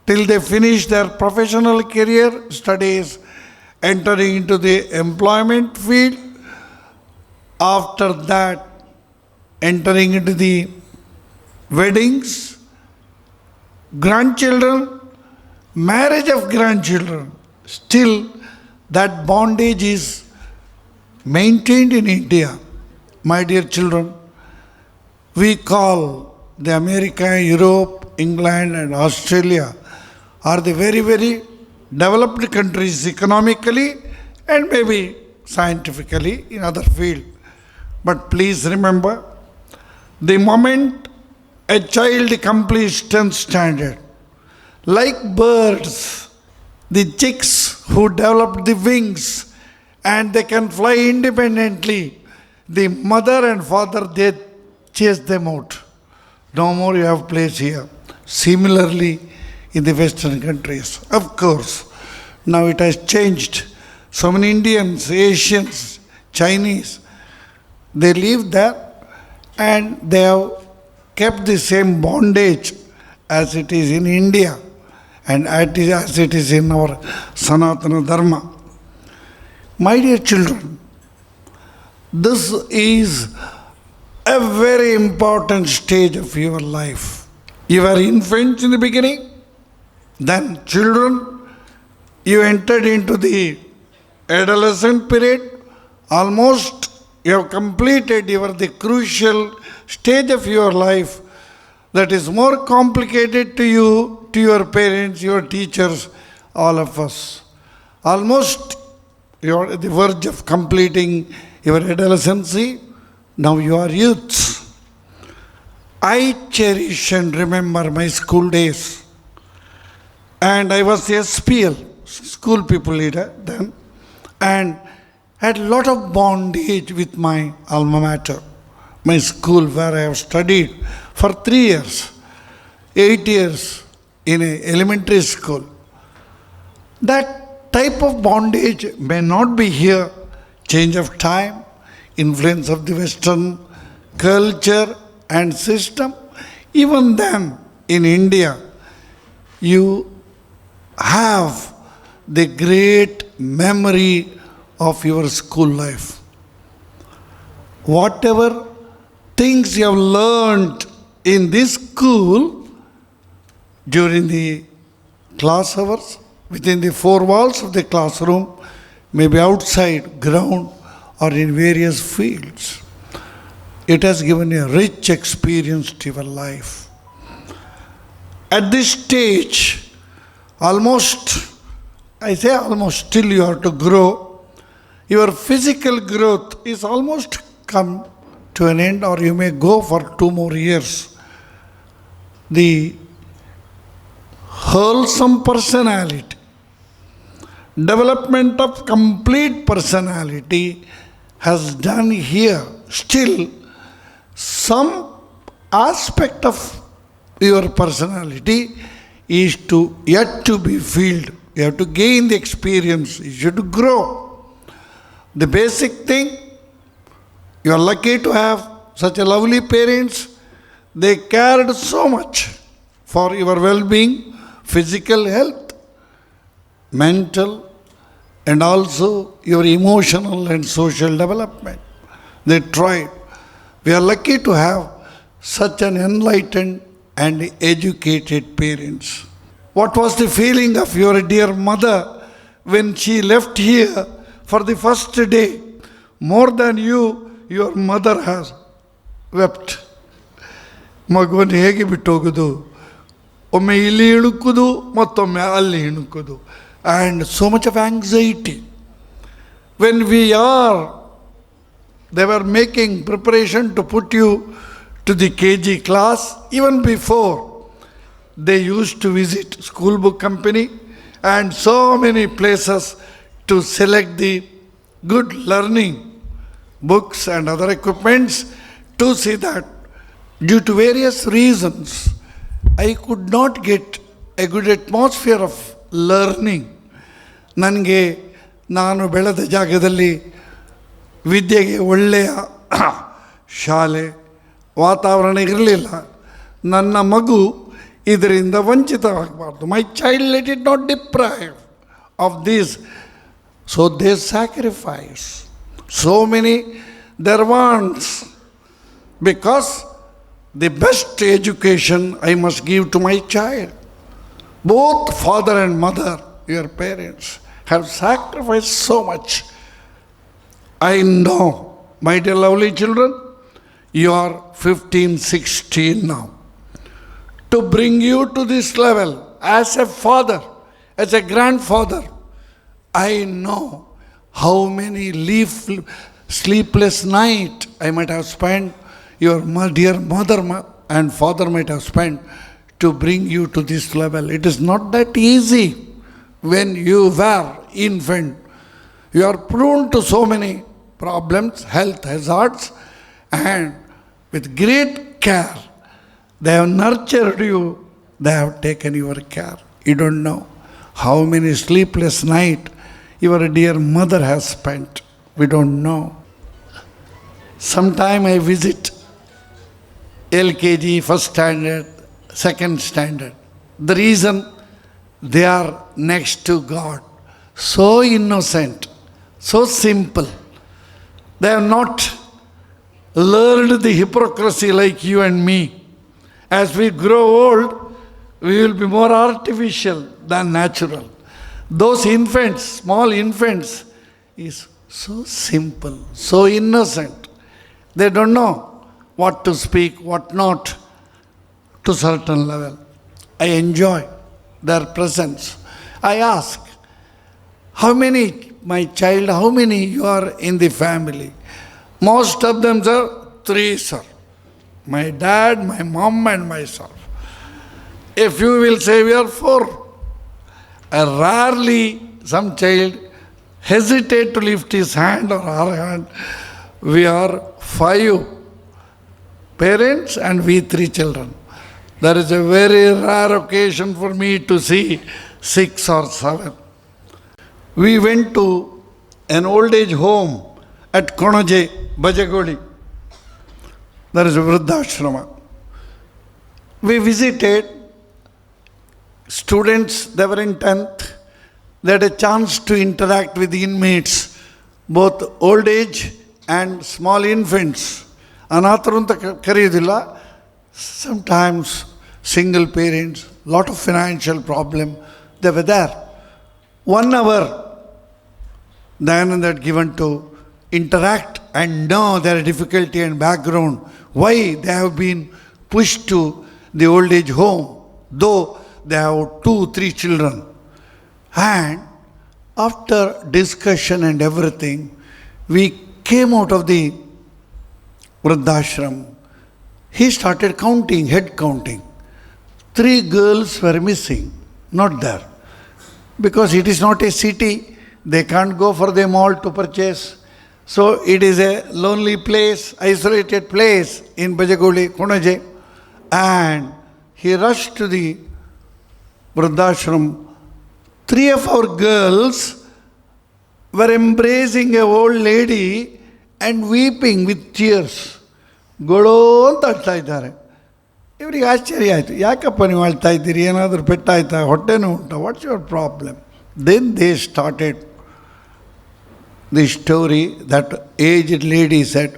till they finish their professional career studies, entering into the employment field. After that, entering into the weddings, grandchildren, marriage of grandchildren. Still, that bondage is maintained in India. My dear children, we call the America, Europe, England and Australia are the very, very developed countries economically and maybe scientifically in other fields. But please remember, the moment a child completes 10th standard, like birds, the chicks who develop the wings and they can fly independently, the mother and father, they chase them out. No more you have place here. Similarly, in the Western countries, of course, now it has changed. So many Indians, Asians, Chinese, they live there and they have kept the same bondage as it is in India and as it is in our Sanatana Dharma. My dear children, this is a very important stage of your life. You were infants in the beginning, then children, you entered into the adolescent period, almost you have completed the crucial stage of your life that is more complicated to you, to your parents, your teachers, all of us. Almost you are at the verge of completing your adolescency. Now you are youths. I cherish and remember my school days. And I was the SPL, school people leader then, and had a lot of bondage with my alma mater, my school where I have studied for 3 years, 8 years in an elementary school. That type of bondage may not be here. Change of time, influence of the Western culture and system. Even then, in India, you have the great memory of your school life. Whatever things you have learned in this school during the class hours, within the four walls of the classroom, maybe outside, ground, or in various fields, it has given a rich experience to your life. At this stage, almost, I say almost, still you have to grow. Your physical growth is almost come to an end, or you may go for 2 more years. The wholesome personality, development of complete personality has done here. Still, some aspect of your personality is yet to be filled. You have to gain the experience. You have to grow. The basic thing, you are lucky to have such a lovely parents. They cared so much for your well-being, physical health, mental, and also your emotional and social development. They tried. We are lucky to have such an enlightened and educated parents. What was the feeling of your dear mother when she left here for the first day? More than you, your mother has wept. ಮಗುವನ್ನು ಹೇಗೆ ಬಿಟ್ಟು ಹೋಗೋದು? ಒಮ್ಮೆ ಇಲ್ಲಿ ಇಣುಕುದು ಮತ್ತೊಮ್ಮೆ ಅಲ್ಲಿ ಇಣುಕುದು. And so much of anxiety. When they were making preparation to put you to the KG class. Even before, they used to visit school book company and so many places to select the good learning books and other equipments to see that. Due to various reasons, I could not get a good atmosphere of learning. ನನಗೆ ನಾನು ಬೆಳೆದ ಜಾಗದಲ್ಲಿ ವಿದ್ಯೆಗೆ ಒಳ್ಳೆಯ ಶಾಲೆ ವಾತಾವರಣ ಇರಲಿಲ್ಲ. ನನ್ನ ಮಗು ಇದರಿಂದ ವಂಚಿತವಾಗಬಾರ್ದು. My child let it not deprive of this. So they sacrifice so many their wants, because the best education I must give to my child. Both father and mother, your parents, have sacrificed so much. I know, my dear lovely children, you are 15, 16 now. To bring you to this level, as a father, as a grandfather, I know how many sleepless night I might have spent, your dear mother and father might have spent to bring you to this level. It is not that easy when you were infant. You are prone to so many problems, health hazards, and with great care, they have nurtured you, they have taken your care. You don't know how many sleepless nights your dear mother has spent. We don't know. Sometime I visit LKG, first standard, second standard. The reason, they are next to God. So innocent, so simple. They have not learned the hypocrisy like you and me. As we grow old, we will be more artificial than natural. Those infants, small infants, is so simple, so innocent. They don't know what to speak, what not, to certain level. I enjoy their presence. I ask, how many, my child, how many you are in the family? Most of them, sir, 3, sir. My dad, my mom and myself. A few will say we are 4. Rarely some child hesitate to lift his hand or her hand. We are 5 parents and we 3 children. There is a very rare occasion for me to see 6 or 7. We went to an old age home at Konaje, Bajagoli. There is a Vruddhashrama. We visited students, they were in 10th. They had a chance to interact with the inmates, both old age and small infants. Anatharu anta kariyudilla. Sometimes single parents, lot of financial problem, they were there. 1 hour Dayananda had given to interact and know their difficulty and background, why they have been pushed to the old age home, though they have 2, 3 children. And after discussion and everything, we came out of the Vruddhashram. He started counting, head counting. 3 girls were missing, not there. Because it is not a city, they can't go for the mall to purchase. So it is a lonely place, isolated place in Bajagoli, Konaje. And he rushed to the Vruddhashram. 3 of our girls were embracing a old lady and weeping with tears. ಗೊಳೋ ಅಂತ ಅಳ್ತಾ ಇದ್ದಾರೆ. ಇವರಿಗೆ ಆಶ್ಚರ್ಯ ಆಯಿತು, ಯಾಕಪ್ಪ ನೀವು ಅಳ್ತಾ ಇದ್ದೀರಿ, ಏನಾದರೂ ಪೆಟ್ಟಾಯ್ತಾ, ಹೊಟ್ಟೆನೂ ಉಂಟಾ, what's your problem? Then they started the story. That aged lady said,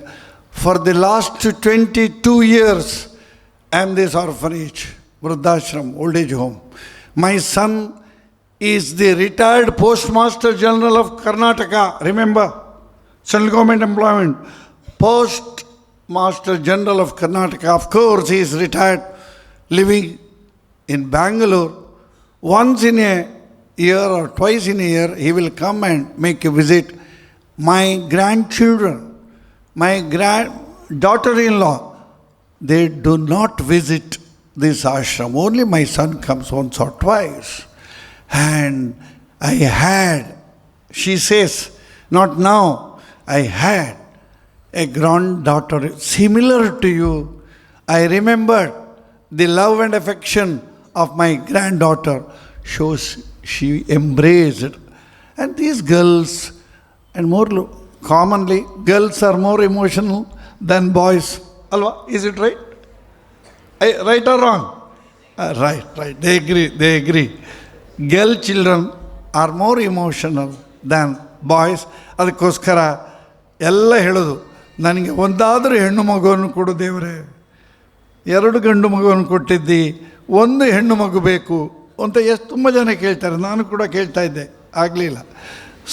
for the last 22 years I am this orphanage, Vruddhashram, old age home. My son is the retired Postmaster General of Karnataka. Remember, central government employment. Postmaster General of Karnataka. Of course, he is retired, living in Bangalore, once in a year or twice in a year, he will come and make a visit. My grandchildren, my daughter-in-law, they do not visit this ashram. Only my son comes once or twice. And I had, she says, not now, I had a granddaughter similar to you. I remembered the love and affection of my granddaughter. Shows she embraced. And these girls, and more commonly, girls are more emotional than boys. Alva, is it right? Right or wrong? Right. They agree. Girl children are more emotional than boys. ಅದಕ್ಕೋಸ್ಕರ ಎಲ್ಲ ಹೇಳೋದು, ನನಗೆ ಒಂದಾದರೂ ಹೆಣ್ಣು ಮಗುವನ್ನು ಕೊಡು ದೇವರೇ, 2 ಗಂಡು ಮಗುವನ್ನು ಕೊಟ್ಟಿದ್ದಿ, 1 ಹೆಣ್ಣು ಮಗು ಬೇಕು ಅಂತ ತುಂಬ ಜನ ಕೇಳ್ತಾರೆ. ನಾನು ಕೂಡ ಕೇಳ್ತಾ ಇದ್ದೆ, ಆಗಲಿಲ್ಲ.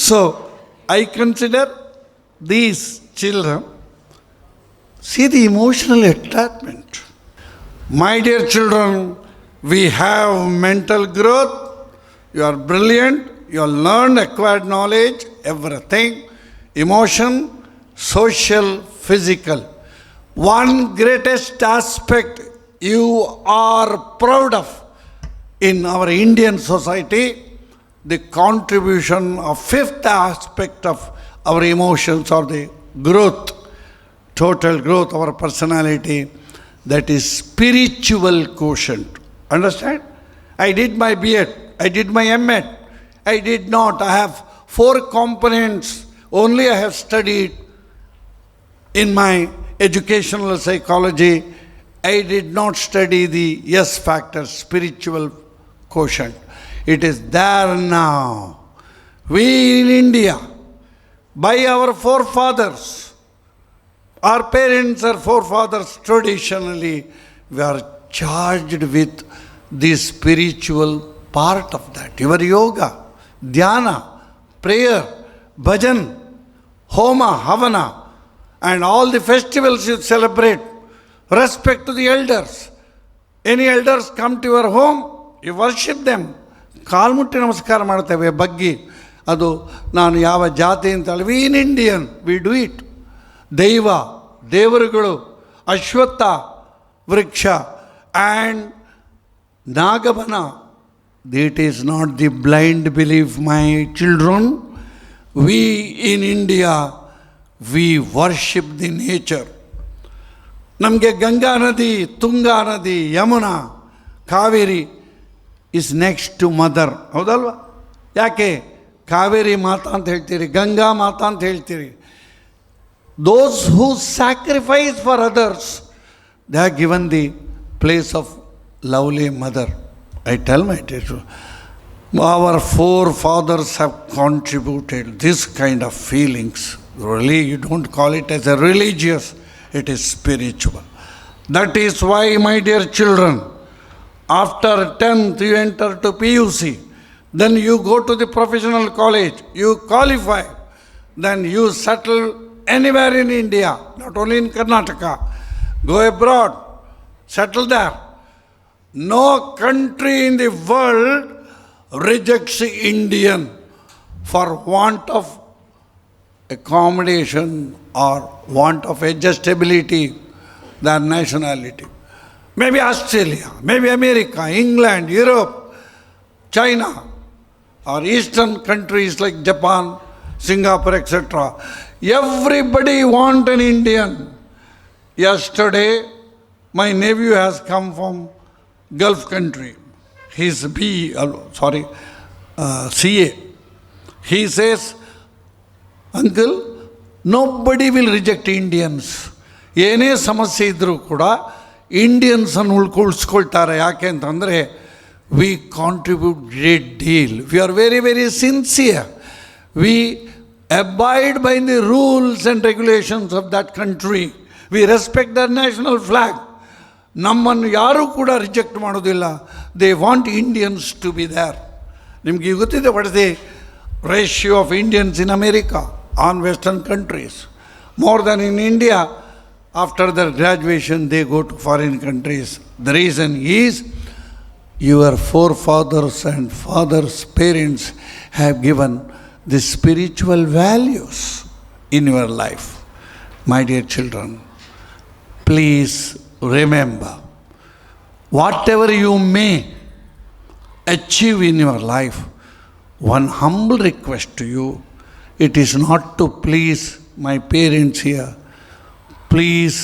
So I consider these children, see the emotional attachment. My dear children, we have mental growth. You are brilliant. You have learned, acquired knowledge, everything. Emotion, social, physical. One greatest aspect you are proud of in our Indian society, the contribution of 5th aspect of our emotions or the growth, total growth of our personality, that is spiritual quotient. Understand? I did my B.Ed, I did my M.Ed. I did not. I have 4 components only I have studied in my educational psychology. I did not study the S factor, spiritual quotient. It is there now. We in India, by our forefathers, our parents or forefathers, traditionally, we are charged with the spiritual part of that. Your yoga, dhyana, prayer, bhajan, homa, havana, and all the festivals you celebrate. Respect to the elders. Any elders come to your home, you worship them. ಕಾಲ್ಮುಟ್ಟಿ ನಮಸ್ಕಾರ ಮಾಡ್ತೇವೆ, ಬಗ್ಗಿ. ಅದು ನಾನು ಯಾವ ಜಾತಿ ಅಂತಲ್ಲ. We in Indian, we do it. ದೈವ, ದೇವರುಗಳು, ಅಶ್ವತ್ಥ ವೃಕ್ಷ ಆ್ಯಂಡ್ ನಾಗಬನ. That is not the blind belief, my children. We in India, we worship the nature. ನಮಗೆ ಗಂಗಾ ನದಿ, ತುಂಗಾ ನದಿ, Yamuna, Kaveri is next to mother. ಹೌದಲ್ವ? ಯಾಕೆ ಕಾವೇರಿ ಮಾತಾ ಅಂತ ಹೇಳ್ತೀರಿ, ಗಂಗಾ ಮಾತಾ ಅಂತ ಹೇಳ್ತೀರಿ? Those who sacrifice for others, they are given the place of lovely mother. I tell my teacher, our forefathers have contributed this kind of feelings. Really, you don't call it as a religious, it is spiritual. That is why, my dear children, after 10th you enter to PUC, then you go to the professional college, you qualify, then you settle anywhere in India, not only in Karnataka, go abroad, settle there. No country in the world rejects Indian for want of accommodation or want of adjustability, their nationality. Maybe Australia, maybe America, England, Europe, China, or eastern countries like Japan, Singapore, etc. Everybody wants an Indian. Yesterday, my nephew has come from Gulf country. He's CA. He says, Uncle, nobody will reject Indians. ಏನೇ ಸಮಸ್ಯೆ ಇದ್ದರೂ ಕೂಡ ಇಂಡಿಯನ್ಸನ್ನು ಉಳ್ಕೊಳ್ತಾರೆ. ಯಾಕೆ ಅಂತಂದರೆ we contribute great deal. We are very very sincere. We abide by the rules and regulations of that country. We respect their national flag. ನಮ್ಮನ್ನು ಯಾರೂ ಕೂಡ ರಿಜೆಕ್ಟ್ ಮಾಡೋದಿಲ್ಲ. They want Indians to be there. ನಿಮಗೆ ಗೊತ್ತಿದೆ what is the ratio of Indians in America on western countries? More than in India. After their graduation, they go to foreign countries. The reason is, your forefathers and fathers' parents have given the spiritual values in your life. My dear children, please remember, whatever you may achieve in your life, one humble request to you, it is not to please my parents here. Please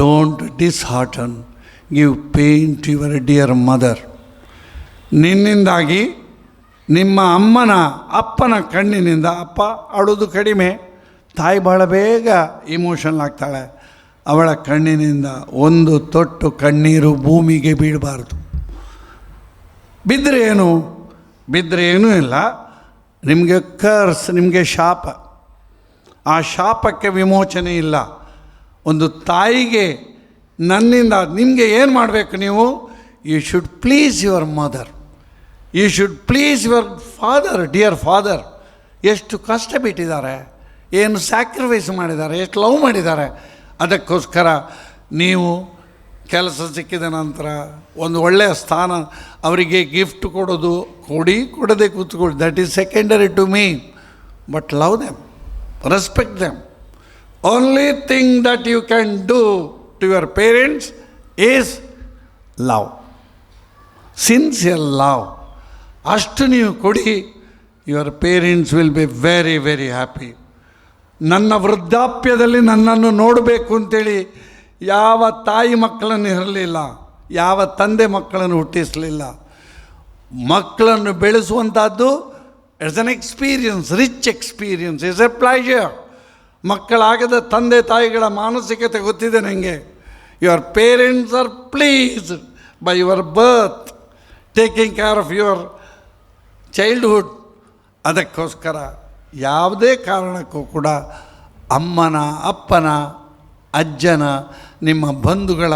don't dishearten, give pain to your dear mother. ನಿನ್ನಿಂದಾಗಿ ನಿಮ್ಮ ಅಮ್ಮನ ಅಪ್ಪನ ಕಣ್ಣಿನಿಂದ ಅಪ್ಪ ಅಳೋದು ಕಡಿಮೆ, ತಾಯಿ ಭಾಳ ಬೇಗ emotional ಆಗ್ತಾಳೆ. ಅವಳ ಕಣ್ಣಿನಿಂದ ಒಂದು ತೊಟ್ಟು ಕಣ್ಣೀರು ಭೂಮಿಗೆ ಬೀಳಬಾರ್ದು. ಬಿದ್ದರೆ ಏನೂ ಇಲ್ಲ, ನಿಮಗೆ ಕರ್ಸ್, ನಿಮಗೆ ಶಾಪ. ಆ ಶಾಪಕ್ಕೆ ವಿಮೋಚನೆ ಇಲ್ಲ. ಒಂದು ತಾಯಿಗೆ ನನ್ನಿಂದ ನಿಮಗೆ ಏನು ಮಾಡಬೇಕು? ನೀವು you should please your mother, you should please your father, dear father. ಎಷ್ಟು ಕಷ್ಟ ಬಿಟ್ಟಿದ್ದಾರೆ, ಏನು ಸ್ಯಾಕ್ರಿಫೈಸ್ ಮಾಡಿದ್ದಾರೆ, ಎಷ್ಟು ಲವ್ ಮಾಡಿದ್ದಾರೆ. ಅದಕ್ಕೋಸ್ಕರ ನೀವು ಕೆಲಸ ಸಿಕ್ಕಿದ ನಂತರ ಒಂದು ಒಳ್ಳೆಯ ಸ್ಥಾನ ಅವರಿಗೆ ಗಿಫ್ಟ್ ಕೊಡೋದು, ಕೊಡದೆ ಕೂತ್ಕೊಳ್ಳಿ, that is secondary to me. But love them, respect them. Only thing that you can do to your parents is love, sincere love. ಅಷ್ಟು ನೀವು ಕೊಡಿ, your parents will be very very happy. ನನ್ನ ವೃದ್ಧಾಪ್ಯದಲ್ಲಿ ನನ್ನನ್ನು ನೋಡಬೇಕು ಅಂತೇಳಿ ಯಾವ ತಾಯಿ ಮಕ್ಕಳನ್ನು ಇರಲಿಲ್ಲ, ಯಾವ ತಂದೆ ಮಕ್ಕಳನ್ನು ಹುಟ್ಟಿಸಲಿಲ್ಲ. ಮಕ್ಕಳನ್ನು ಬೆಳೆಸುವಂಥದ್ದು it's an experience, rich experience, it's a pleasure. ಮಕ್ಕಳಾಗದ ತಂದೆ ತಾಯಿಗಳ ಮಾನಸಿಕತೆ ಗೊತ್ತಿದೆ ನನಗೆ. Your parents are pleased by your birth, taking care of your childhood. ಅದಕ್ಕೋಸ್ಕರ ಯಾವುದೇ ಕಾರಣಕ್ಕೂ ಕೂಡ ಅಮ್ಮನ, ಅಪ್ಪನ, ಅಜ್ಜನ, ನಿಮ್ಮ ಬಂಧುಗಳ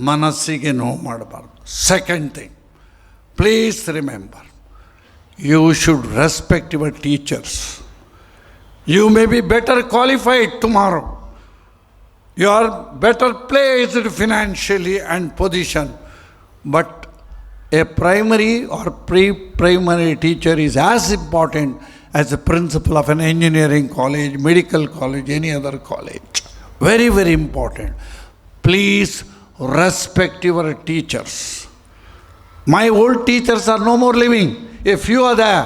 ಮನಸ್ಸಿಗೆ ನೋವು ಮಾಡಬಾರ್ದು. Second thing, please remember, you should respect your teachers. You may be better qualified tomorrow. You are better placed financially and position. But a primary or pre-primary teacher is as important as the principal of an engineering college, medical college, any other college. Very, very important. Please respect your teachers. My old teachers are no more living. A few are there.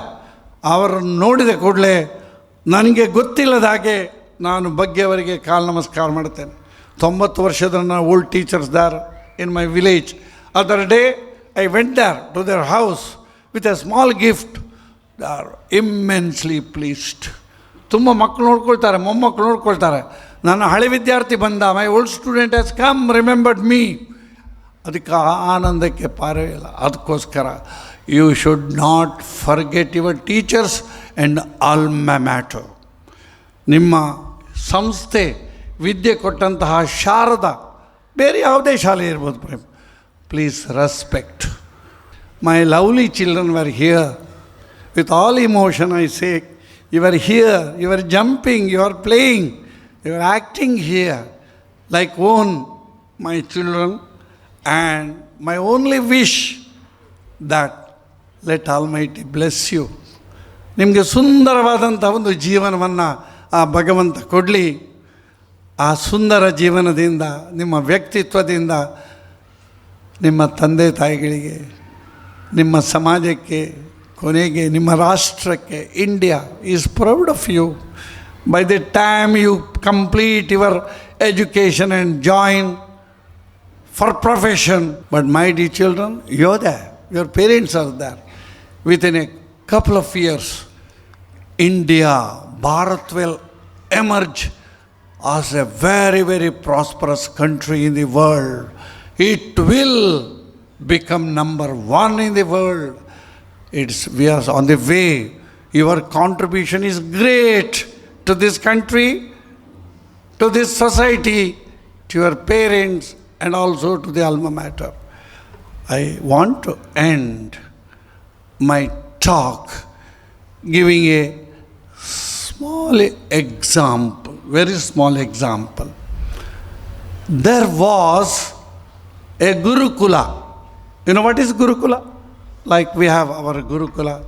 ಅವರನ್ನು ನೋಡಿದ ಕೂಡಲೇ ನನಗೆ ಗೊತ್ತಿಲ್ಲದ ಹಾಗೆ ನಾನು ಬಗ್ಗೆ ಅವರಿಗೆ ಕಾಲು ನಮಸ್ಕಾರ ಮಾಡ್ತೇನೆ. 90 ವರ್ಷದ ನನ್ನ old teachers there in my village. Other day I went there to their house with a small gift. They are immensely pleased. ತುಂಬ ಮಕ್ಕಳು ನೋಡ್ಕೊಳ್ತಾರೆ, ಮೊಮ್ಮಕ್ಕಳು ನೋಡ್ಕೊಳ್ತಾರೆ. ನನ್ನ ಹಳೆ ವಿದ್ಯಾರ್ಥಿ ಬಂದ, my old student has come, remembered me. ಅದಕ್ಕೆ ಆನಂದಕ್ಕೆ ಪಾರೇ ಇಲ್ಲ. ಅದಕ್ಕೋಸ್ಕರ you should not forget your teachers and alma mater. ನಿಮ್ಮ ಸಂಸ್ಥೆ ವಿದ್ಯೆ ಕೊಟ್ಟಂತಹ ಶಾರದಾ, ಬೇರೆ ಯಾವುದೇ ಶಾಲೆ ಇರ್ಬೋದು ಪ್ರೇಮ್, please respect. My lovely children were here with all emotion. I say, you are here, you are jumping, you are playing, you are acting here like own my children. And my only wish that let Almighty bless you. ನಿಮಗೆ ಸುಂದರವಾದಂಥ ಒಂದು ಜೀವನವನ್ನು ಆ ಭಗವಂತ ಕೊಡಲಿ. ಆ ಸುಂದರ ಜೀವನದಿಂದ, ನಿಮ್ಮ ವ್ಯಕ್ತಿತ್ವದಿಂದ ನಿಮ್ಮ ತಂದೆ ತಾಯಿಗಳಿಗೆ, ನಿಮ್ಮ ಸಮಾಜಕ್ಕೆ, ಕೊನೆಗೆ ನಿಮ್ಮ ರಾಷ್ಟ್ರಕ್ಕೆ, India is proud of you. By the time you complete your education and join for profession. But my dear children, you're there. Your parents are there. Within a couple of years, India, Bharat will emerge as a very, very prosperous country in the world. It will become number one in the world. We are on the way. Your contribution is great to this country, to this society, to your parents, and also to the alma mater. I want to end my talk giving a small example, very small example. There was a Gurukula You know what is Gurukula? Like we have our Gurukula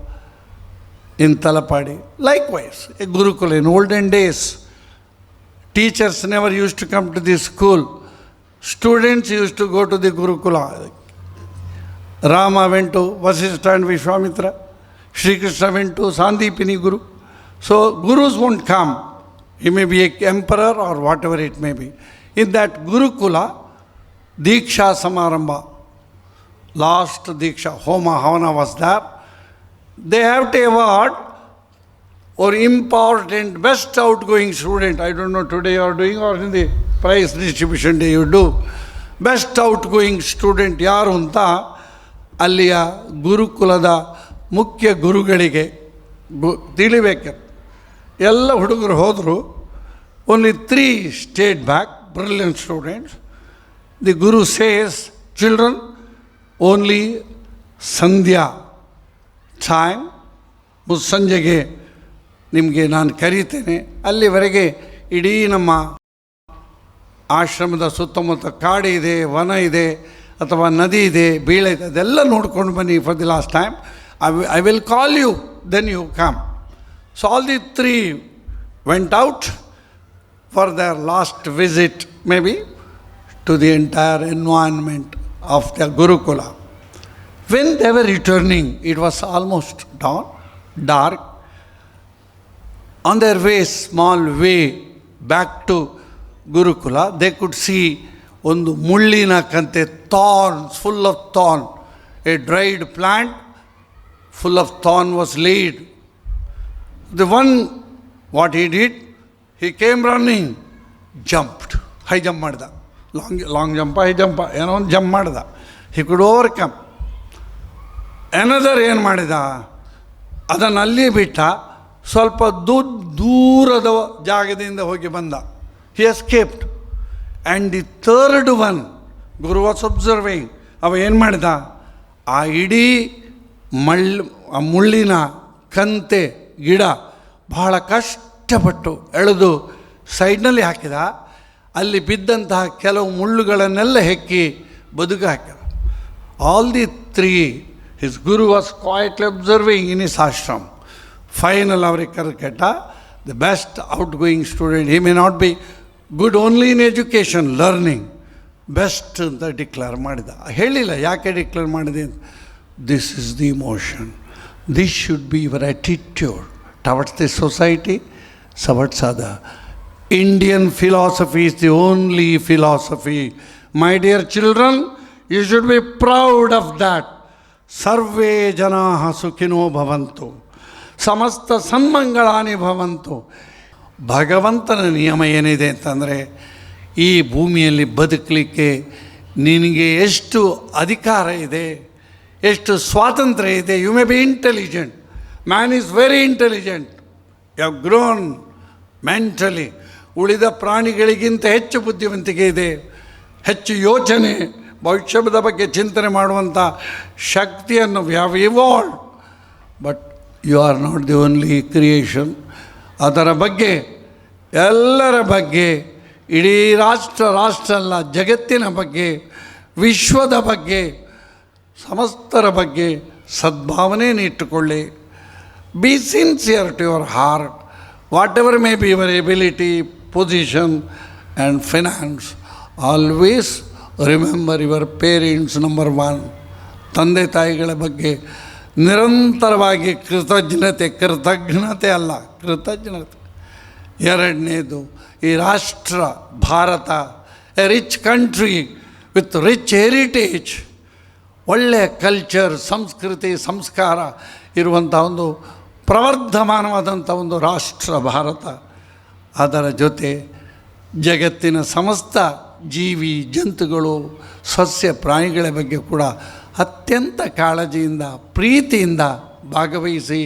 in Talapadi. Likewise, a Gurukula in olden days, teachers never used to come to the school. Students used to go to the Gurukula. Rama went to Vasishtha and Vishwamitra. Sri Krishna went to Sandipini Guru. So gurus won't come. He may be an emperor or whatever it may be. In that Gurukula, Diksha Samaramba, last Diksha, Homa Havana was there. They have to award or important best outgoing student. I don't know today you are doing or in the prize distribution day you do. Best outgoing student yaru anta ಅಲ್ಲಿಯ ಗುರುಕುಲದ ಮುಖ್ಯ ಗುರುಗಳಿಗೆ ತಿಳಿಬೇಕು. ಎಲ್ಲ ಹುಡುಗರು ಹೋದರು. Only 3 stayed back, brilliant students. The guru says, children, only sandhya time, ಮುಸ್ಸಂಜೆಗೆ ನಿಮಗೆ ನಾನು ಕರೀತೇನೆ. ಅಲ್ಲಿವರೆಗೆ ಇಡೀ ನಮ್ಮ ಆಶ್ರಮದ ಸುತ್ತಮುತ್ತ ಕಾಡಿದೆ, ವನ ಇದೆ, ಅಥವಾ ನದಿ ಇದೆ, ಬೀಳೆ ಇದೆ, ಅದೆಲ್ಲ ನೋಡ್ಕೊಂಡು ಬನ್ನಿ for the last time. I will call you, then you come. So all the 3 went out for their last visit, maybe, to the entire environment of their Gurukula. When they were returning, it was almost dawn, dark. On their way, small way back to Gurukula, they could see ಒಂದು ಮುಳ್ಳಿನ ಕಂತೆ, thorns, full of thorn. A dried plant full of thorn was laid. The one, what he did, he came running, jumped, high jump ಮಾಡಿದ. Long ಜಂಪ, high ಜಂಪ, ಏನೋ ಒಂದು jump ಮಾಡಿದ. ಹಿ ಕುಡ್ overcome. Another ಏನು ಮಾಡಿದ, ಅದನ್ನು ಅಲ್ಲಿ ಬಿಟ್ಟ, ಸ್ವಲ್ಪ ದೂರದ ಜಾಗದಿಂದ ಹೋಗಿ ಬಂದ. He escaped. And the third one, guru was observing. ಅವ ಏನು ಮಾಡಿದ, ಆ ಇಡೀ ಮುಳ್ಳಿನ ಕಂತೆ ಗಿಡ ಬಹಳ ಕಷ್ಟಪಟ್ಟು ಎಳೆದು ಸೈಡ್ನಲ್ಲಿ ಹಾಕಿದ. ಅಲ್ಲಿ ಬಿದ್ದಂತಹ ಕೆಲವು ಮುಳ್ಳುಗಳನ್ನೆಲ್ಲ ಹೆಕ್ಕಿ ಬದುಕು ಹಾಕಿದ. All the 3, his guru was quietly observing in his ashram. Final ಅವ್ರಿಗೆ ಕರ್ಕೆಟ್ಟ, the best outgoing student. He may not be good only in education, learning, best ಅಂತ ಡಿಕ್ಲೇರ್ ಮಾಡಿದ. ಹೇಳಿಲ್ಲ ಯಾಕೆ ಡಿಕ್ಲೇರ್ ಮಾಡಿದೆ ಅಂತ. This is the emotion, this should be your attitude towards the society, towards other. Indian philosophy is the only philosophy. My dear children, you should be proud of that. Sarve janaha sukhino bhavantu. Samasta sanmangalani bhavantu. ಭಗವಂತನ ನಿಯಮ ಏನಿದೆ ಅಂತಂದರೆ, ಈ ಭೂಮಿಯಲ್ಲಿ ಬದುಕಲಿಕ್ಕೆ ನಿನಗೆ ಎಷ್ಟು ಅಧಿಕಾರ ಇದೆ, ಎಷ್ಟು ಸ್ವಾತಂತ್ರ್ಯ ಇದೆ. You may be intelligent. Man is very intelligent. You have grown mentally. ಉಳಿದ ಪ್ರಾಣಿಗಳಿಗಿಂತ ಹೆಚ್ಚು ಬುದ್ಧಿವಂತಿಕೆ ಇದೆ, ಹೆಚ್ಚು ಯೋಚನೆ, ಭವಿಷ್ಯದ ಬಗ್ಗೆ ಚಿಂತನೆ ಮಾಡುವಂಥ ಶಕ್ತಿಯನ್ನು we have evolved. But you are not the only creation. ಅದರ ಬಗ್ಗೆ, ಎಲ್ಲರ ಬಗ್ಗೆ, ಇಡೀ ರಾಷ್ಟ್ರ ಅಲ್ಲ, ಜಗತ್ತಿನ ಬಗ್ಗೆ, ವಿಶ್ವದ ಬಗ್ಗೆ, ಸಮಸ್ತರ ಬಗ್ಗೆ ಸದ್ಭಾವನೆಯನ್ನು ಇಟ್ಟುಕೊಳ್ಳಿ. Be sincere to your heart. Whatever may be your ability, position and finance, always remember your parents, number 1. ತಂದೆ ತಾಯಿಗಳ ಬಗ್ಗೆ ನಿರಂತರವಾಗಿ ಕೃತಜ್ಞತೆ ಅಲ್ಲ, ಕೃತಜ್ಞತೆ. ಎರಡನೇದು, ಈ ರಾಷ್ಟ್ರ Bharat, A rich country with rich heritage, ಒಳ್ಳೆಯ ಕಲ್ಚರ್, ಸಂಸ್ಕೃತಿ, ಸಂಸ್ಕಾರ ಇರುವಂಥ ಒಂದು ಪ್ರವರ್ಧಮಾನವಾದಂಥ ಒಂದು ರಾಷ್ಟ್ರ ಭಾರತ. ಅದರ ಜೊತೆ ಜಗತ್ತಿನ ಸಮಸ್ತ ಜೀವಿ ಜಂತುಗಳು, ಸಸ್ಯ ಪ್ರಾಣಿಗಳ ಬಗ್ಗೆ ಕೂಡ ಅತ್ಯಂತ ಕಾಳಜಿಯಿಂದ, ಪ್ರೀತಿಯಿಂದ ಭಾಗವಹಿಸಿ.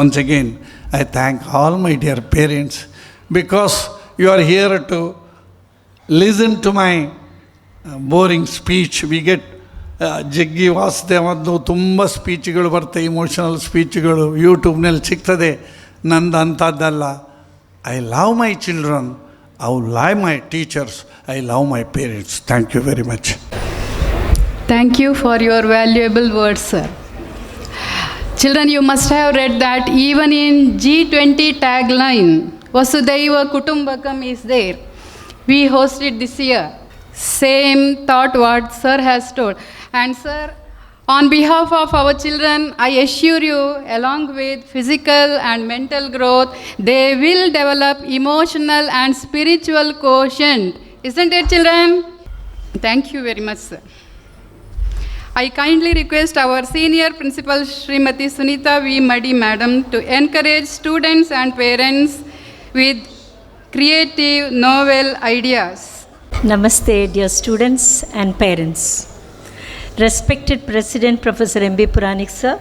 Once again I thank all my dear parents, because you are here to listen to my boring speech. We get Jaggi ವಾಸುದೇವದ್ದು ತುಂಬ ಸ್ಪೀಚ್ಗಳು ಬರ್ತವೆ, ಇಮೋಷನಲ್ ಸ್ಪೀಚ್ಗಳು ಯೂಟ್ಯೂಬ್ನಲ್ಲಿ ಸಿಗ್ತದೆ. ನಂದು ಅಂಥದ್ದಲ್ಲ. I love my children, I love my teachers, I love my parents. Thank you very much. Thank you for your valuable words, sir. Children, you must have read that even in G20 tagline, Vasudhaiva Kutumbakam is there. We hosted this year. Same thought what sir has told. And sir, on behalf of our children, I assure you, along with physical and mental growth, they will develop emotional and spiritual quotient. Isn't it, children? Thank you very much, sir. I kindly request our senior principal, Srimati Sunita V. Madi Madam, to encourage students and parents with creative, novel ideas. Namaste, dear students and parents. Respected President Professor M.B. Puranik sir,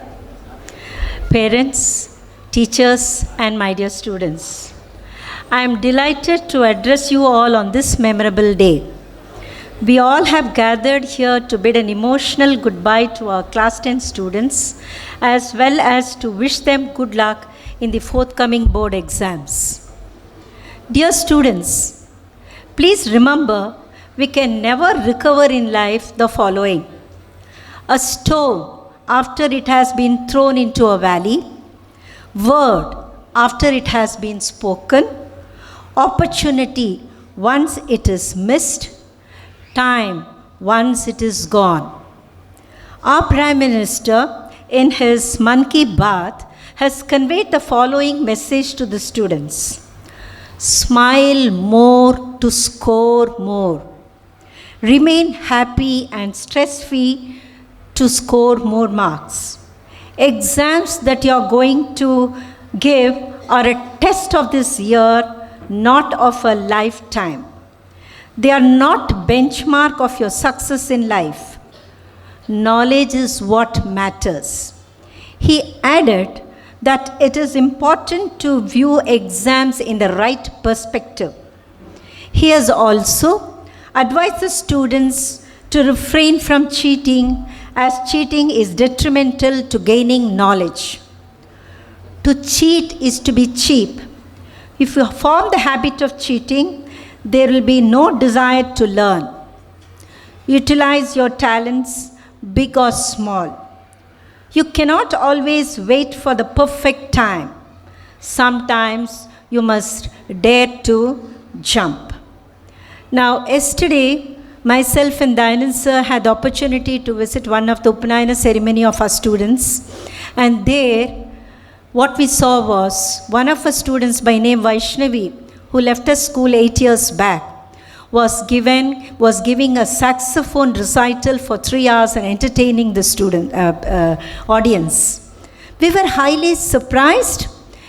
parents, teachers and my dear students. I am delighted to address you all on this memorable day. We all have gathered here to bid an emotional goodbye to our class 10 students as well as to wish them good luck in the forthcoming board exams. Dear students, please remember we can never recover in life the following: a stone after it has been thrown into a valley, word after it has been spoken, opportunity once it is missed, time once it is gone. Our Prime Minister, in his Man Ki Baat, has conveyed the following message to the students: smile more to score more. Remain happy and stress-free to score more marks. Exams that you are going to give are a test of this year, not of a lifetime. They are not benchmark of your success in life. Knowledge is what matters. He added that it is important to view exams in the right perspective. He has also advised the students to refrain from cheating, as cheating is detrimental to gaining knowledge. To cheat is to be cheap. If you form the habit of cheating, there will be no desire to learn. Utilize your talents, big or small. You cannot always wait for the perfect time. Sometimes you must dare to jump. Now, yesterday, myself and Dayanand sir had the opportunity to visit one of the Upanayana ceremony of our students. And there, what we saw was one of our students by name Vaishnavi, who left us school 8 years back, was giving a saxophone recital for 3 hours and entertaining the student audience. We were highly surprised,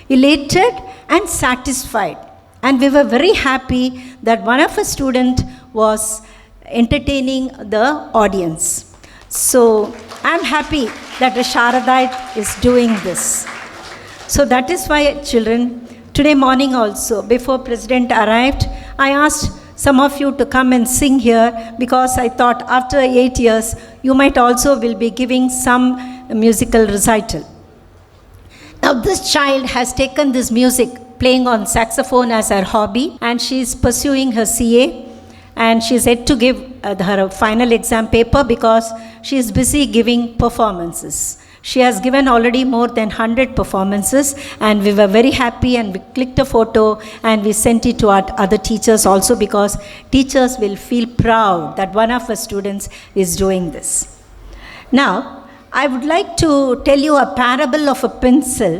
elated and satisfied. And we were very happy that one of our students was entertaining the audience. So I'm happy that the Sharadite is doing this. So that is why, children, today morning also, before President arrived, I asked some of you to come and sing here because I thought after 8 years, you might also will be giving some musical recital. Now this child has taken this music, playing on saxophone as her hobby, and she is pursuing her CA, and she is yet to give her final exam paper because she is busy giving performances. She has given already more than 100 performances, and we were very happy, and we clicked a photo and we sent it to our other teachers also, because teachers will feel proud that one of our students is doing this. Now, I would like to tell you a parable of a pencil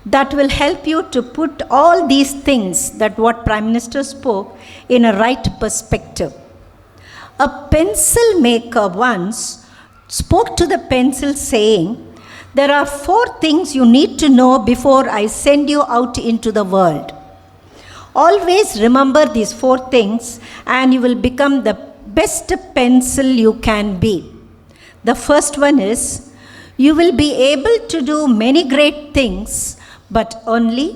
that will help you to put all these things that what Prime Minister spoke in a right perspective. A pencil maker once spoke to the pencil saying, "There are 4 things you need to know before I send you out into the world. Always remember these 4 things and you will become the best pencil you can be." The first one is, you will be able to do many great things, but only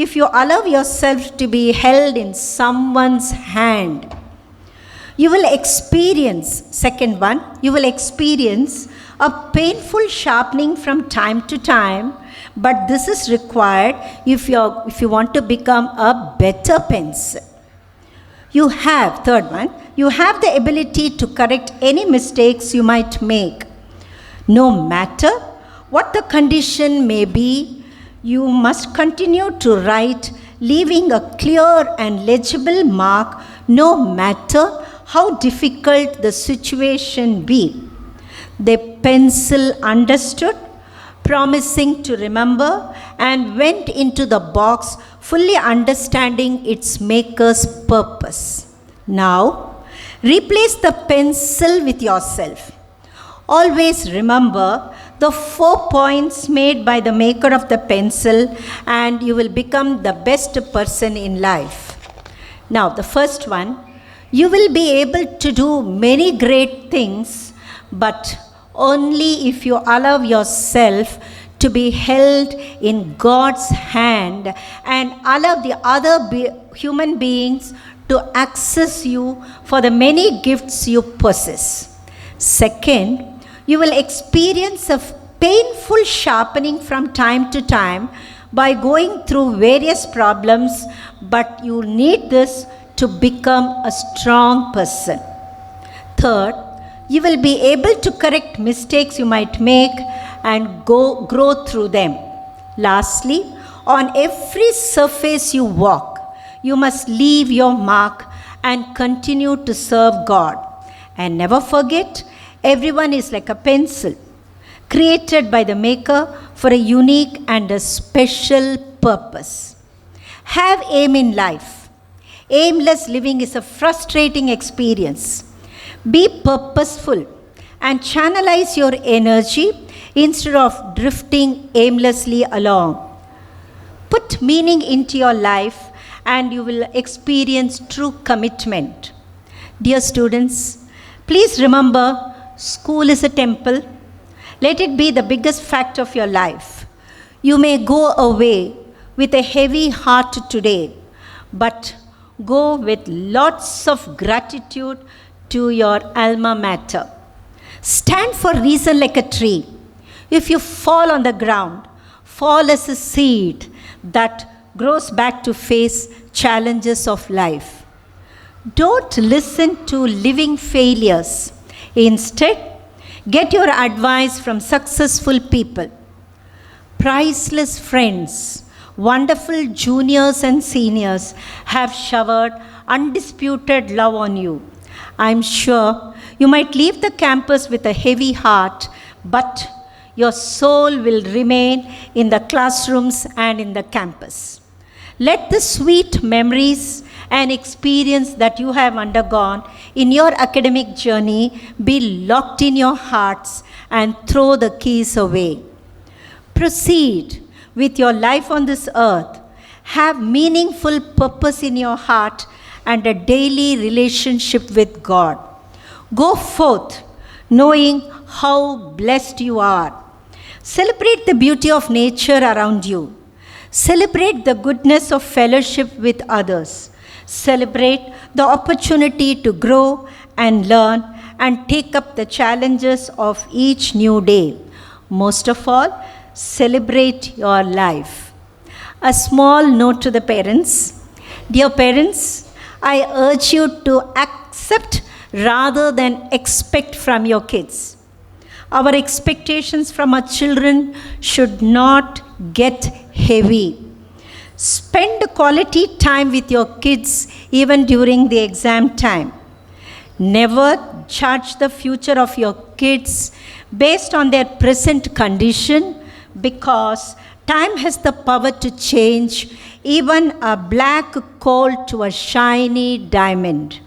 if you allow yourself to be held in someone's hand. You will experience, second one, you will experience a painful sharpening from time to time, but this is required if you want to become a better pencil. Third one, you have the ability to correct any mistakes you might make. No matter what the condition may be, you must continue to write, leaving a clear and legible mark no matter how difficult the situation be. The pencil understood, promising to remember, and went into the box fully understanding its maker's purpose. Now, replace the pencil with yourself. Always remember the 4 points made by the maker of the pencil, and you will become the best person in life. Now, the first one, you will be able to do many great things, but only if you allow yourself to be held in God's hand and allow the other human beings to access you for the many gifts you possess. Second, you will experience a painful sharpening from time to time by going through various problems, but you need this to become a strong person. Third, you will be able to correct mistakes you might make and grow through them. Lastly, on every surface you walk, you must leave your mark and continue to serve God. And never forget, everyone is like a pencil, created by the Maker for a unique and a special purpose. Have aim in life. Aimless living is a frustrating experience. Be purposeful and channelize your energy instead of drifting aimlessly along. Put meaning into your life and you will experience true commitment. Dear students, please remember, school is a temple. Let it be the biggest fact of your life. You may go away with a heavy heart today, but go with lots of gratitude to your alma mater. Stand for reason like a tree. If you fall on the ground, fall as a seed that grows back to face challenges of life. Don't listen to living failures. Instead, get your advice from successful people. Priceless friends, wonderful juniors and seniors have showered undisputed love on you. I'm sure you might leave the campus with a heavy heart, but your soul will remain in the classrooms and in the campus. Let the sweet memories and experience that you have undergone in your academic journey be locked in your hearts and throw the keys away. Proceed with your life on this earth. Have meaningful purpose in your heart and a daily relationship with God. Go forth knowing how blessed you are. Celebrate the beauty of nature around you. Celebrate the goodness of fellowship with others. Celebrate the opportunity to grow and learn and take up the challenges of each new day. Most of all, celebrate your life. A small note to the parents. Dear parents, I urge you to accept rather than expect from your kids. Our expectations from our children should not get heavy. Spend quality time with your kids even during the exam time. Never judge the future of your kids based on their present condition, because time has the power to change even a black coal to a shiny diamond.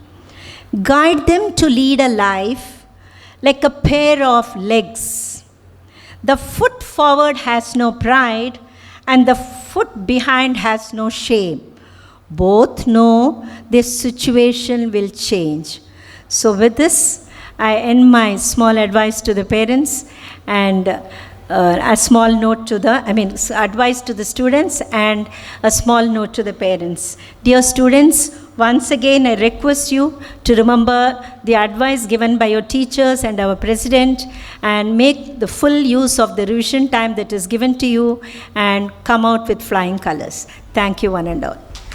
Guide them to lead a life like a pair of legs. The foot forward has no pride, and the foot behind has no shame. Both know this situation will change. So with this, I end my small advice to the parents and a small note to advice to the students and a small note to the parents. Dear students, once again I request you to remember the advice given by your teachers and our president and make the full use of the revision time that is given to you and come out with flying colors. Thank you one and all.